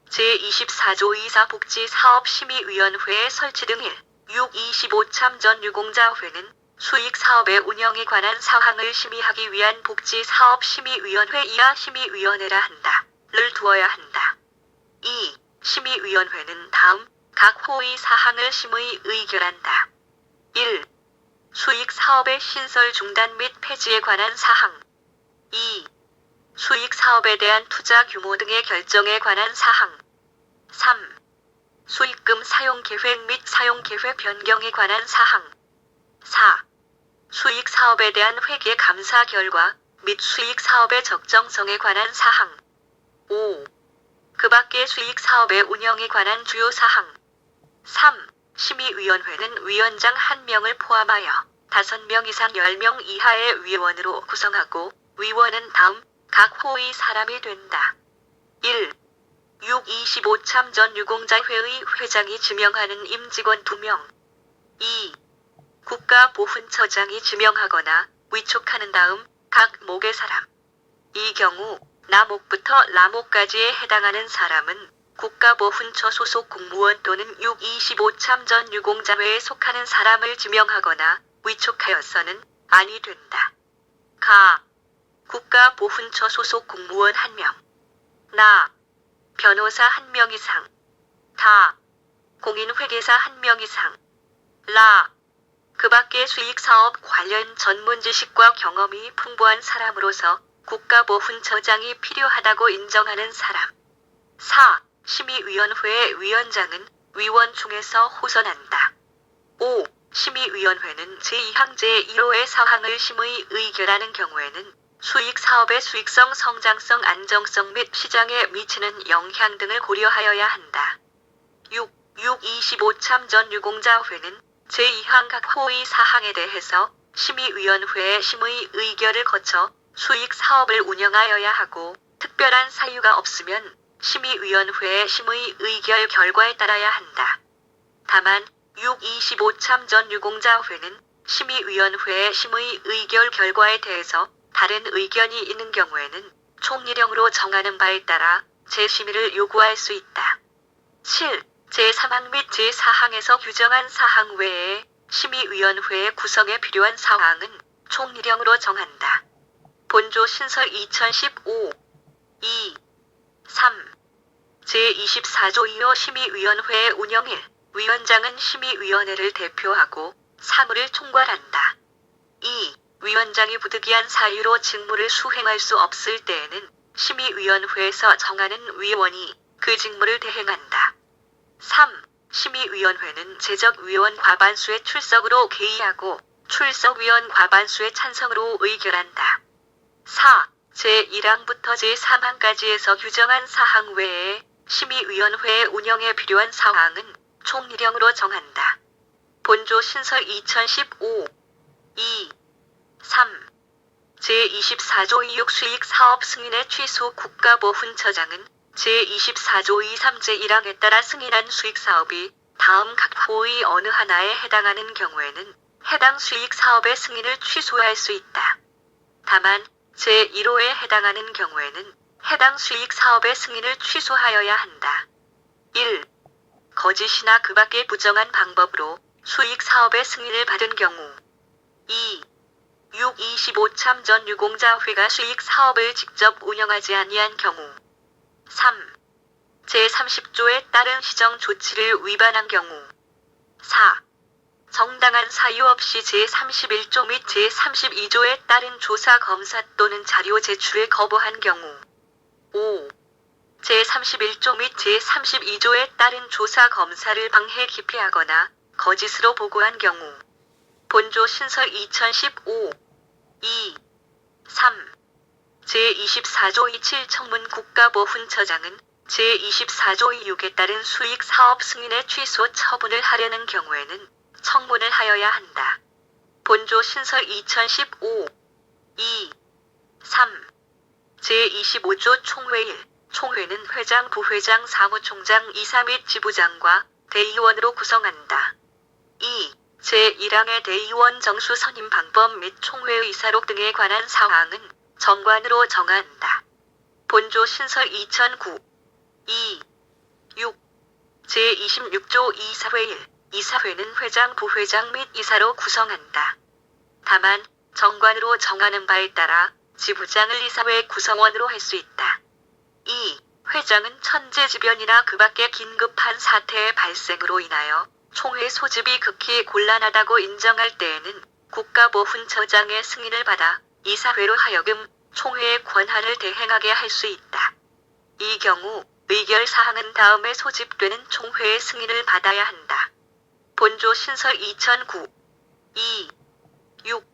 제24조 2사 복지사업심의위원회의 설치 등 1. 6. 25 참전 유공자회는 수익사업의 운영에 관한 사항을 심의하기 위한 복지사업심의위원회 이하 심의위원회라 한다. 를 두어야 한다. 2. 심의위원회는 다음 각 호의 사항을 심의 의결한다. 1. 수익 사업의 신설 중단 및 폐지에 관한 사항. 2. 수익 사업에 대한 투자 규모 등의 결정에 관한 사항. 3. 수익금 사용 계획 및 사용 계획 변경에 관한 사항. 4. 수익 사업에 대한 회계 감사 결과 및 수익 사업의 적정성에 관한 사항. 5. 그 밖의 수익 사업의 운영에 관한 주요 사항. 3. 심의위원회는 위원장 1명을 포함하여 5명 이상 10명 이하의 위원으로 구성하고 위원은 다음 각 호의 사람이 된다. 1. 6.25 참전 유공자회의 회장이 지명하는 임직원 2명. 2. 국가보훈처장이 지명하거나 위촉하는 다음 각 목의 사람. 이 경우 나목부터 라목까지에 해당하는 사람은 국가보훈처 소속 공무원 또는 6.25 참전 유공자회에 속하는 사람을 지명하거나 위촉하여서는 아니 된다. 가. 국가보훈처 소속 공무원 1명. 나. 변호사 1명 이상. 다. 공인회계사 1명 이상. 라. 그 밖의 수익사업 관련 전문 지식과 경험이 풍부한 사람으로서 국가보훈처장이 필요하다고 인정하는 사람. 4. 심의위원회의 위원장은 위원 중에서 호선한다. 5. 심의위원회는 제2항 제1호의 사항을 심의 의결하는 경우에는 수익사업의 수익성, 성장성, 안정성 및 시장에 미치는 영향 등을 고려하여야 한다. 6. 6.25 참전 유공자회는 제2항 각 호의 사항에 대해서 심의위원회의 심의 의결을 거쳐 수익사업을 운영하여야 하고 특별한 사유가 없으면 심의위원회의 심의 의결 결과에 따라야 한다. 다만 6.25 참전 유공자회는 심의위원회의 심의 의결 결과에 대해서 다른 의견이 있는 경우에는 총리령으로 정하는 바에 따라 재심의를 요구할 수 있다. 7. 제3항 및 제4항에서 규정한 사항 외에 심의위원회의 구성에 필요한 사항은 총리령으로 정한다. 본조 신설 2015. 2. 3. 제24조 2호 심의위원회의 운영 1. 위원장은 심의위원회를 대표하고 사무를 총괄한다. 2. 위원장이 부득이한 사유로 직무를 수행할 수 없을 때에는 심의위원회에서 정하는 위원이 그 직무를 대행한다. 3. 심의위원회는 제적위원 과반수의 출석으로 개의하고 출석위원 과반수의 찬성으로 의결한다. 4. 제1항부터 제3항까지에서 규정한 사항 외에 심의위원회의 운영에 필요한 사항은 총리령으로 정한다. 본조 신설 2015. 2. 3. 제24조 2육 수익사업 승인의 취소 국가보훈처장은 제24조 2.3 제1항에 따라 승인한 수익사업이 다음 각 호의 어느 하나에 해당하는 경우에는 해당 수익사업의 승인을 취소할 수 있다. 다만 제1호에 해당하는 경우에는 해당 수익사업의 승인을 취소하여야 한다. 1. 거짓이나 그 밖의 부정한 방법으로 수익사업의 승인을 받은 경우. 2. 6.25 참전 유공자회가 수익사업을 직접 운영하지 아니한 경우. 3. 제30조에 따른 시정 조치를 위반한 경우. 4. 정당한 사유 없이 제31조 및 제32조에 따른 조사 검사 또는 자료 제출을 거부한 경우. 5. 제31조 및 제32조에 따른 조사 검사를 방해 기피하거나 거짓으로 보고한 경우. 본조 신설 2015. 2. 3. 제24조 27 청문 국가보훈처장은 제24조 26에 따른 수익사업 승인의 취소 처분을 하려는 경우에는 청문을 하여야 한다. 본조 신설 2015. 2. 3. 제25조 총회 1. 총회는 회장, 부회장, 사무총장, 이사 및 지부장과 대의원으로 구성한다. 2. 제1항의 대의원 정수 선임 방법 및 총회 의사록 등에 관한 사항은 정관으로 정한다. 본조 신설 2009. 2. 6. 제26조 이사회 1. 이사회는 회장, 부회장 및 이사로 구성한다. 다만 정관으로 정하는 바에 따라 지부장을 이사회 구성원으로 할 수 있다. 2. 회장 회장은 천재지변이나 그 밖의 긴급한 사태의 발생으로 인하여 총회 소집이 극히 곤란하다고 인정할 때에는 국가보훈처장의 승인을 받아 이사회로 하여금 총회의 권한을 대행하게 할 수 있다. 이 경우 의결사항은 다음에 소집되는 총회의 승인을 받아야 한다. 본조 신설 2009 2 6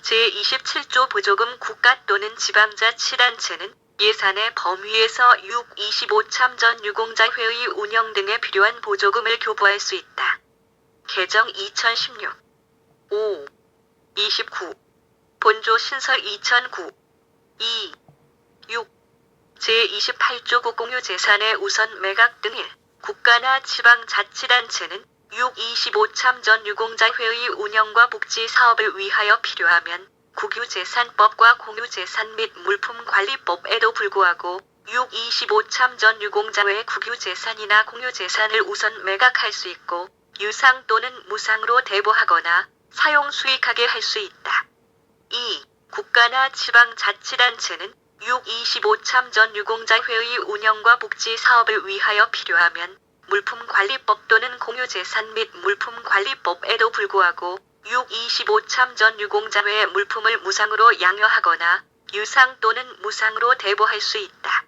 제27조 보조금 국가 또는 지방자치단체는 예산의 범위에서 6.25 참전 유공자회의 운영 등에 필요한 보조금을 교부할 수 있다. 개정 2016 5 29 본조 신설 2009 2 6 제28조 국공유 재산의 우선 매각 등 1. 국가나 지방자치단체는 6.25 참전 유공자회의 운영과 복지 사업을 위하여 필요하면 국유재산법과 공유재산 및 물품관리법에도 불구하고 6.25 참전 유공자회의 국유재산이나 공유재산을 우선 매각할 수 있고 유상 또는 무상으로 대보하거나 사용 수익하게 할 수 있다. 2. 국가나 지방자치단체는 6.25 참전 유공자회의 운영과 복지 사업을 위하여 필요하면 물품관리법 또는 공유재산 및 물품관리법에도 불구하고 6.25 참전 유공자회의 물품을 무상으로 양여하거나 유상 또는 무상으로 대보할 수 있다.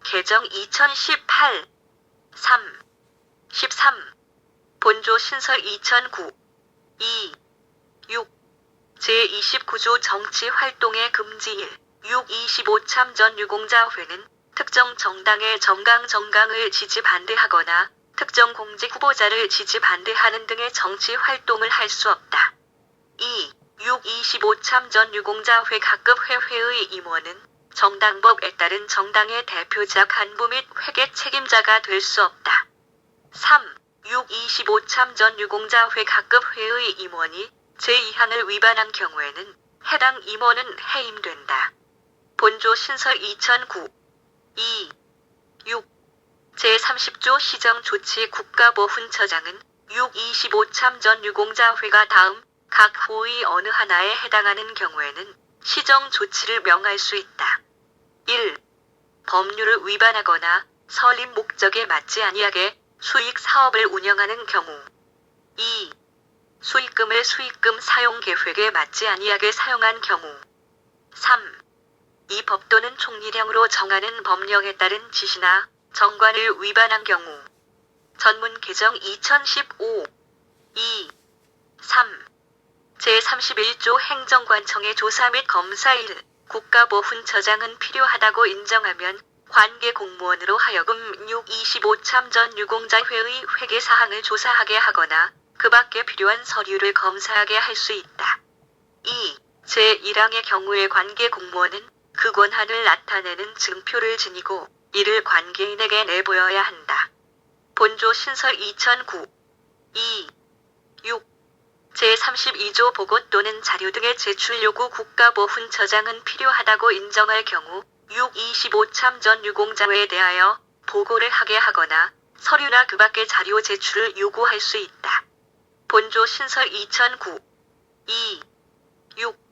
개정 2018 3 13 본조 신설 2009 2 6 제29조 정치활동의 금지 1. 6.25 참전 유공자회는 특정 정당의 정강을 지지 반대하거나 특정 공직 후보자를 지지 반대하는 등의 정치 활동을 할 수 없다. 2. 6.25 참전 유공자회 각급 회회의 임원은 정당법에 따른 정당의 대표자 간부 및 회계 책임자가 될 수 없다. 3. 6.25 참전 유공자회 각급 회의 임원이 제2항을 위반한 경우에는 해당 임원은 해임된다. 본조 신설 2009 2 6 제30조 시정조치 국가보훈처장은 6.25 참전 유공자회가 다음 각 호의 어느 하나에 해당하는 경우에는 시정조치를 명할 수 있다. 1. 법률을 위반하거나 설립 목적에 맞지 아니하게 수익사업을 운영하는 경우 2. 수익금을 수익금 사용계획에 맞지 아니하게 사용한 경우 3. 이 법 또는 총리령으로 정하는 법령에 따른 지시나 정관을 위반한 경우 전문 개정 2015 2 3 제31조 행정관청의 조사 및 검사 1. 국가보훈처장은 필요하다고 인정하면 관계 공무원으로 하여금 6.25 참전 유공자회의 회계사항을 조사하게 하거나 그 밖에 필요한 서류를 검사하게 할 수 있다. 2. 제1항의 경우에 관계 공무원은 그 권한을 나타내는 증표를 지니고 이를 관계인에게 내보여야 한다. 본조 신설 2009 2 6 제32조 보고 또는 자료 등의 제출 요구 국가보훈처장은 필요하다고 인정할 경우 6.25 참전 유공자회에 대하여 보고를 하게 하거나 서류나 그 밖의 자료 제출을 요구할 수 있다. 본조 신설 2009 2 6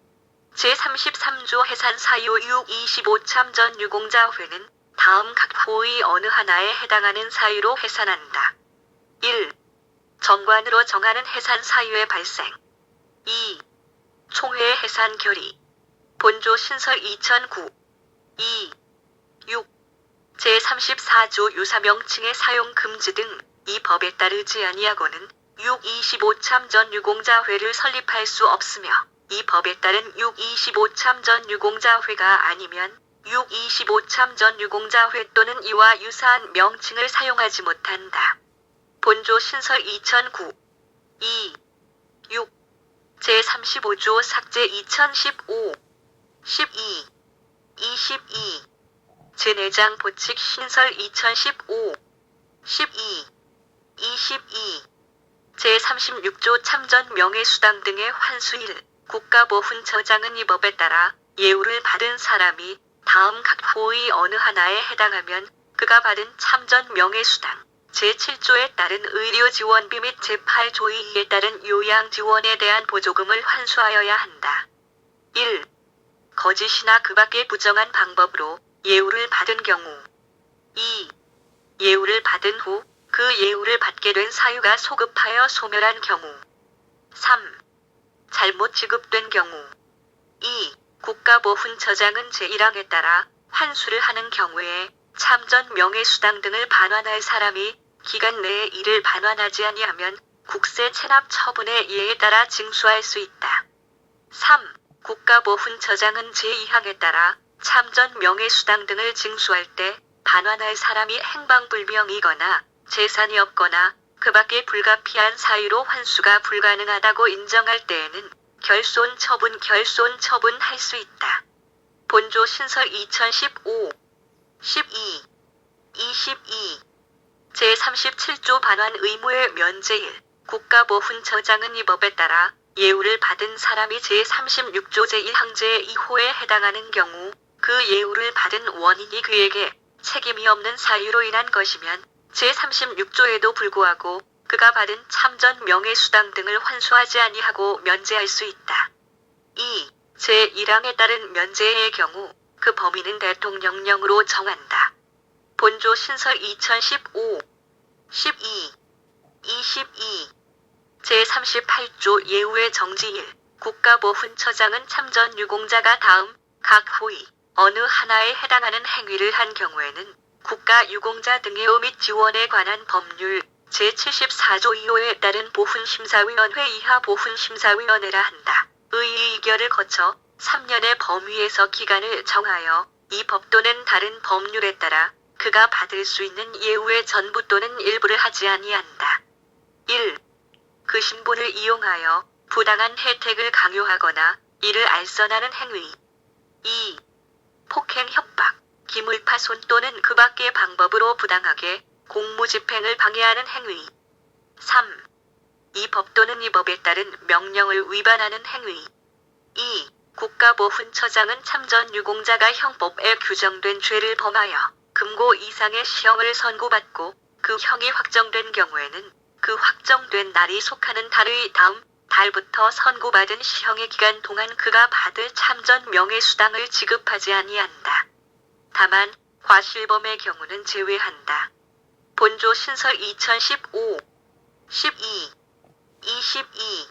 제33조 해산 사유 6.25 참전 유공자회는 다음 각 호의 어느 하나에 해당하는 사유로 해산한다. 1. 정관으로 정하는 해산 사유의 발생 2. 총회의 해산 결의 본조 신설 2009 2. 6. 제34조 유사명칭의 사용 금지 등 이 법에 따르지 아니하고는 6.25 참전 유공자회를 설립할 수 없으며 이 법에 따른 6.25 참전 유공자회가 아니면 6.25 참전 유공자회 또는 이와 유사한 명칭을 사용하지 못한다. 본조 신설 2009 2 6 제35조 삭제 2015 12 22 제4장 보칙 신설 2015 12 22 제36조 참전 명예수당 등의 환수 1. 국가보훈처장은 이 법에 따라 예우를 받은 사람이 다음 각 호의 어느 하나에 해당하면 그가 받은 참전 명예수당 제7조에 따른 의료지원비 및 제8조 2에 따른 요양지원에 대한 보조금을 환수하여야 한다. 1. 거짓이나 그 밖의 부정한 방법으로 예우를 받은 경우 2. 예우를 받은 후 그 예우를 받게 된 사유가 소급하여 소멸한 경우. 3. 잘못 지급된 경우. 2. 국가보훈처장은 제1항에 따라 환수를 하는 경우에 참전 명예수당 등을 반환할 사람이 기간 내에 이를 반환하지 아니하면 국세 체납 처분의 예에 따라 징수할 수 있다. 3. 국가보훈처장은 제2항에 따라 참전 명예수당 등을 징수할 때 반환할 사람이 행방불명이거나 재산이 없거나 그 밖에 불가피한 사유로 환수가 불가능하다고 인정할 때에는 결손 처분할 수 있다. 본조 신설 2015, 12, 22 제37조 반환 의무의 면제1. 국가보훈처장은 이 법에 따라 예우를 받은 사람이 제36조 제1항 제2호에 해당하는 경우 그 예우를 받은 원인이 그에게 책임이 없는 사유로 인한 것이면 제36조에도 불구하고 그가 받은 참전 명예수당 등을 환수하지 아니하고 면제할 수 있다. 2. 제1항에 따른 면제의 경우 그 범위는 대통령령으로 정한다. 본조 신설 2015, 12, 22 제38조 예우의 정지 1. 국가보훈처장은 참전 유공자가 다음 각 호의 어느 하나에 해당하는 행위를 한 경우에는 국가유공자 등의 호 및 지원에 관한 법률 제74조 2호에 따른 보훈심사위원회 이하 보훈심사위원회라 한다. 의의결을 거쳐 3년의 범위에서 기간을 정하여 이 법 또는 다른 법률에 따라 그가 받을 수 있는 예우의 전부 또는 일부를 하지 아니한다. 1. 그 신분을 이용하여 부당한 혜택을 강요하거나 이를 알선하는 행위. 2. 폭행 협박, 기물파손 또는 그 밖의 방법으로 부당하게 공무집행을 방해하는 행위. 3. 이 법 또는 이 법에 따른 명령을 위반하는 행위. 2. 국가보훈처장은 참전 유공자가 형법에 규정된 죄를 범하여 금고 이상의 시형을 선고받고 그 형이 확정된 경우에는 그 확정된 날이 속하는 달의 다음 달부터 선고받은 시형의 기간 동안 그가 받을 참전 명예수당을 지급하지 아니한다. 다만 과실범의 경우는 제외한다. 본조 신설 2015, 12, 22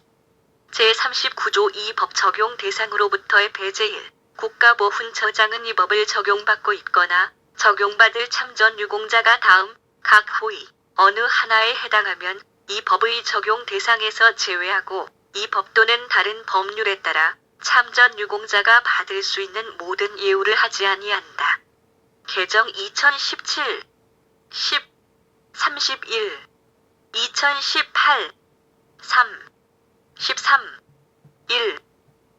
제39조 이 법 적용 대상으로부터의 배제 1. 국가보훈처장은 이 법을 적용받고 있거나 적용받을 참전 유공자가 다음 각 호의 어느 하나에 해당하면 이 법의 적용 대상에서 제외하고 이 법 또는 다른 법률에 따라 참전 유공자가 받을 수 있는 모든 예우를 하지 아니한다. 개정 2017, 10, 31, 2018, 3, 13, 1.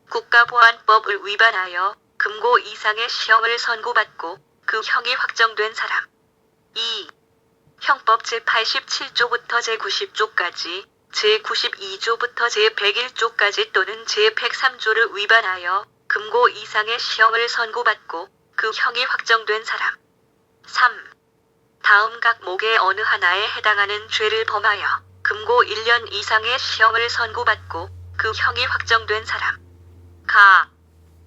국가보안법을 위반하여 금고 이상의 시형을 선고받고 그 형이 확정된 사람. 2. 형법 제87조부터 제90조까지, 제92조부터 제101조까지 또는 제103조를 위반하여 금고 이상의 시형을 선고받고 그 형이 확정된 사람. 3. 다음 각목의 어느 하나에 해당하는 죄를 범하여 금고 1년 이상의 시형을 선고받고 그 형이 확정된 사람. 가.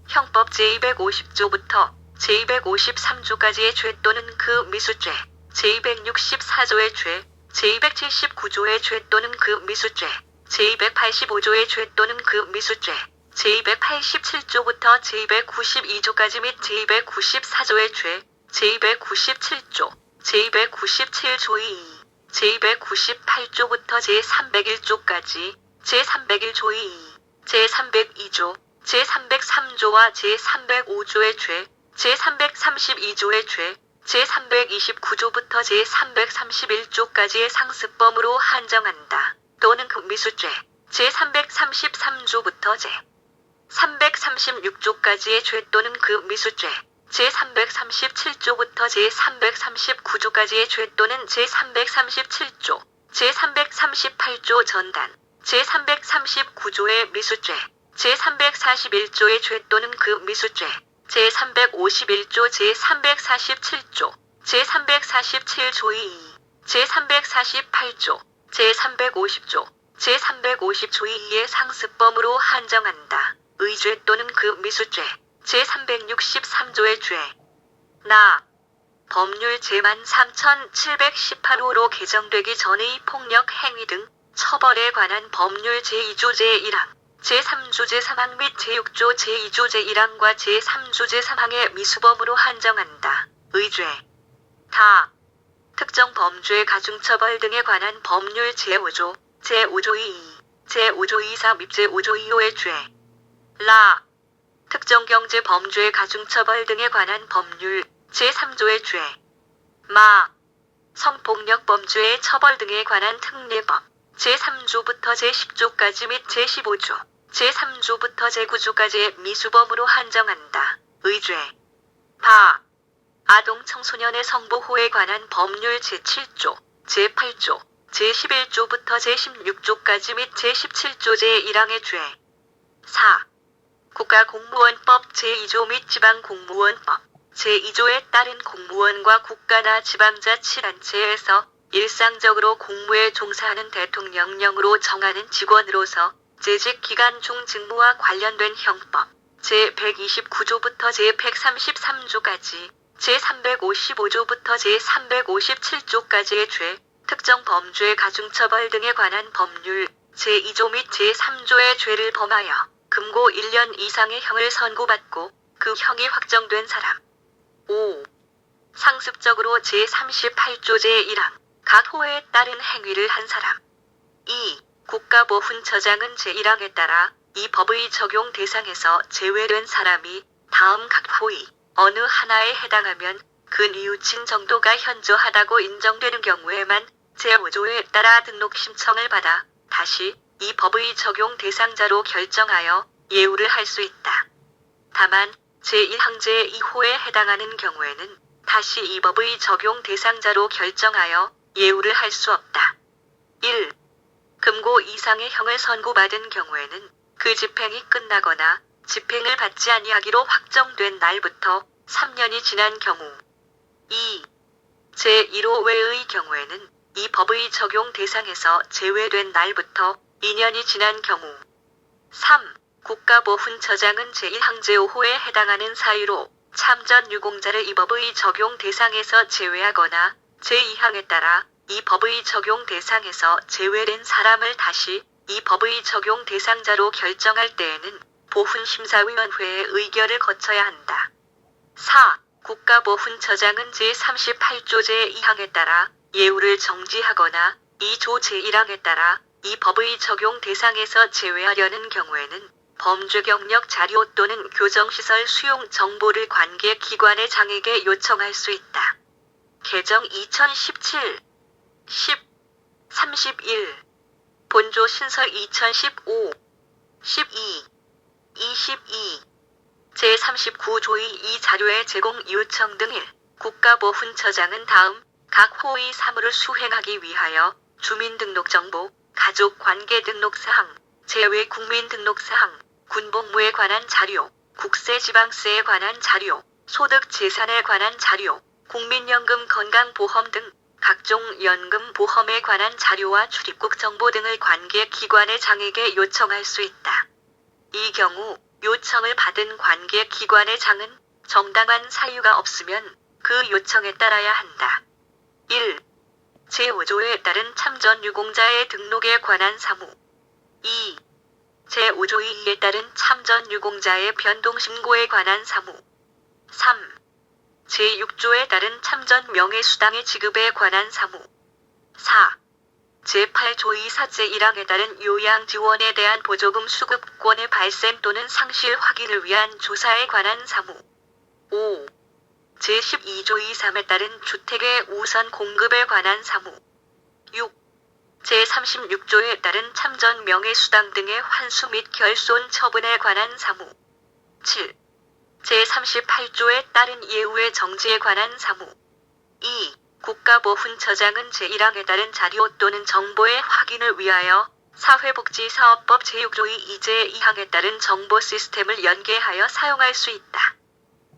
형법 제250조부터 제253조까지의 죄 또는 그 미수죄, 제264조의 죄, 제279조의 죄 또는 그 미수죄, 제285조의 죄 또는 그 미수죄, 제287조부터 제292조까지 및 제294조의 죄, 제297조, 제297조 2, 제298조부터 제301조까지, 제301조 2, 제302조, 제303조와 제305조의 죄, 제332조의 죄, 제329조부터 제331조까지의 상습범으로 한정한다. 또는 그 미수죄, 제333조부터 제336조까지의 죄 또는 그 미수죄, 제337조부터 제339조까지의 죄 또는 제337조, 제338조 전단, 제339조의 미수죄, 제341조의 죄 또는 그 미수죄, 제351조 제347조, 제347조 2, 제348조, 제350조, 제350조 2의 상습범으로 한정한다. 의죄 또는 그 미수죄, 제363조의 죄. 나. 법률 제13,718호로 개정되기 전의 폭력 행위 등 처벌에 관한 법률 제2조 제1항, 제3조 제3항 및 제6조 제2조 제1항과 제3조 제3항의 미수범으로 한정한다. 의죄. 다. 특정 범죄 가중처벌 등에 관한 법률 제5조, 제5조 2, 제5조 2.3 및 제5조 2호의 죄. 라. 특정 경제 범죄 가중처벌 등에 관한 법률 제3조의 죄. 마. 성폭력 범죄의 처벌 등에 관한 특례법 제3조부터 제10조까지 및 제15조, 제3조부터 제9조까지의 미수범으로 한정한다. 의죄. 바. 아동 청소년의 성보호에 관한 법률 제7조, 제8조, 제11조부터 제16조까지 및 제17조 제1항의 죄. 4. 국가공무원법 제2조 및 지방공무원법 제2조에 따른 공무원과 국가나 지방자치단체에서 일상적으로 공무에 종사하는 대통령령으로 정하는 직원으로서 재직기간 중 직무와 관련된 형법 제129조부터 제133조까지, 제355조부터 제357조까지의 죄, 특정 범죄 가중처벌 등에 관한 법률 제2조 및 제3조의 죄를 범하여 금고 1년 이상의 형을 선고받고 그 형이 확정된 사람. 5. 상습적으로 제38조 제1항 각 호에 따른 행위를 한 사람. 2. 국가보훈처장은 제1항에 따라 이 법의 적용 대상에서 제외된 사람이 다음 각 호의 어느 하나에 해당하면 그 뉘우친 정도가 현저하다고 인정되는 경우에만 제5조에 따라 등록 신청을 받아 다시 이 법의 적용 대상자로 결정하여 예우를 할 수 있다. 다만 제1항 제2호에 해당하는 경우에는 다시 이 법의 적용 대상자로 결정하여 예우를 할 수 없다. 1. 금고 이상의 형을 선고받은 경우에는 그 집행이 끝나거나 집행을 받지 아니하기로 확정된 날부터 3년이 지난 경우. 2. 제1호 외의 경우에는 이 법의 적용 대상에서 제외된 날부터 2년이 지난 경우. 3. 국가보훈처장은 제1항 제5호에 해당하는 사유로 참전 유공자를 이 법의 적용 대상에서 제외하거나 제2항에 따라 이 법의 적용 대상에서 제외된 사람을 다시 이 법의 적용 대상자로 결정할 때에는 보훈심사위원회의 의결을 거쳐야 한다. 4. 국가보훈처장은 제38조 제2항에 따라 예우를 정지하거나 2조 제1항에 따라 이 법의 적용 대상에서 제외하려는 경우에는 범죄 경력 자료 또는 교정시설 수용 정보를 관계기관의 장에게 요청할 수 있다. 개정 2017 10 31 본조 신설 2015 12 22 제39조의 이 자료의 제공 요청 등 1. 국가보훈처장은 다음 각 호의 사무를 수행하기 위하여 주민등록정보, 가족관계등록사항, 재외국민등록사항, 군복무에 관한 자료, 국세지방세에 관한 자료, 소득재산에 관한 자료, 국민연금 건강보험 등 각종 연금보험에 관한 자료와 출입국 정보 등을 관계기관의 장에게 요청할 수 있다. 이 경우 요청을 받은 관계기관의 장은 정당한 사유가 없으면 그 요청에 따라야 한다. 1. 제5조에 따른 참전유공자의 등록에 관한 사무. 2. 제5조 2에 따른 참전유공자의 변동신고에 관한 사무. 3. 제6조에 따른 참전 명예수당의 지급에 관한 사무. 4. 제8조 2사 제1항에 따른 요양지원에 대한 보조금 수급권의 발생 또는 상실 확인을 위한 조사에 관한 사무. 5. 제12조 2.3에 따른 주택의 우선 공급에 관한 사무. 6. 제36조에 따른 참전 명예수당 등의 환수 및 결손 처분에 관한 사무. 7. 제38조에 따른 예우의 정지에 관한 사무. 2. 국가보훈처장은 제1항에 따른 자료 또는 정보의 확인을 위하여 사회복지사업법 제6조 2제2항에 따른 정보 시스템을 연계하여 사용할 수 있다.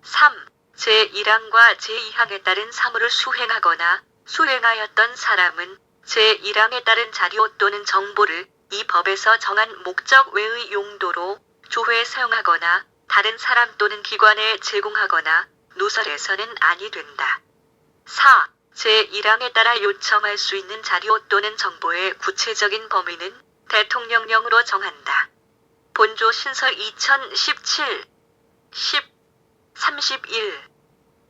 3. 제1항과 제2항에 따른 사무를 수행하거나 수행하였던 사람은 제1항에 따른 자료 또는 정보를 이 법에서 정한 목적 외의 용도로 조회에 사용하거나 다른 사람 또는 기관에 제공하거나 누설해서는 아니 된다. 4. 제1항에 따라 요청할 수 있는 자료 또는 정보의 구체적인 범위는 대통령령으로 정한다. 본조 신설 2017 10 31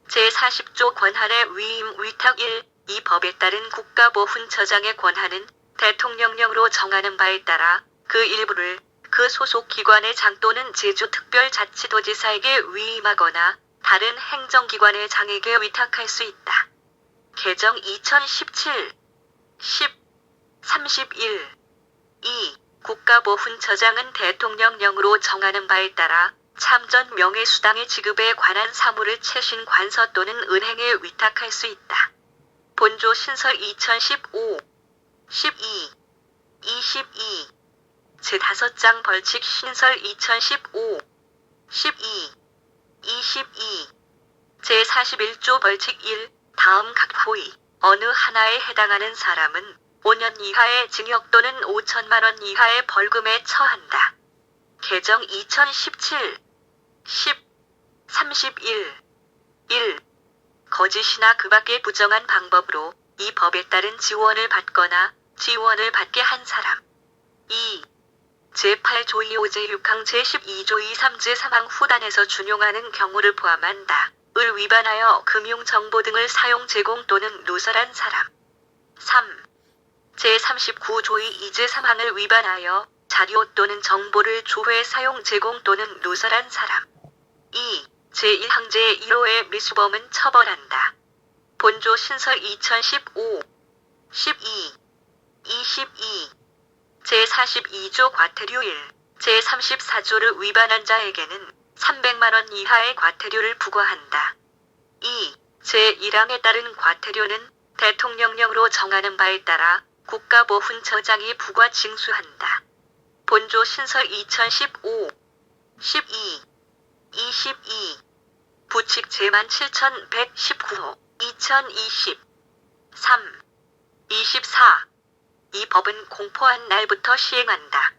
제40조 권한의 위임 위탁 1. 이 법에 따른 국가보훈처장의 권한은 대통령령으로 정하는 바에 따라 그 일부를 그 소속 기관의 장 또는 제주특별자치도지사에게 위임하거나 다른 행정기관의 장에게 위탁할 수 있다. 개정 2017 10 31 2. 국가보훈처장은 대통령령으로 정하는 바에 따라 참전 명예수당의 지급에 관한 사무를 최신 관서 또는 은행에 위탁할 수 있다. 본조 신설 2015 12 22 제5장 벌칙 신설 2015 12 22 제41조 벌칙 1. 다음 각 호의 어느 하나에 해당하는 사람은 5년 이하의 징역 또는 5천만 원 이하의 벌금에 처한다. 개정 2017 10 31 1. 거짓이나 그 밖의 부정한 방법으로 이 법에 따른 지원을 받거나 지원을 받게 한 사람. 2. 제8조 2호제 6항 제12조 2 3제 3항 후단에서 준용하는 경우를 포함한다. 을 위반하여 금융정보 등을 사용 제공 또는 누설한 사람. 3. 제39조 2 2제 3항을 위반하여 자료 또는 정보를 조회 사용 제공 또는 누설한 사람. 2. 제1항 제1호의 미수범은 처벌한다. 본조 신설 2015 12 22 제42조 과태료 1. 제34조를 위반한 자에게는 300만 원 이하의 과태료를 부과한다. 2. 제1항에 따른 과태료는 대통령령으로 정하는 바에 따라 국가보훈처장이 부과 징수한다. 본조 신설 2015 12 22 부칙 제17119호 2020 3. 24. 이 법은 공포한 날부터 시행한다.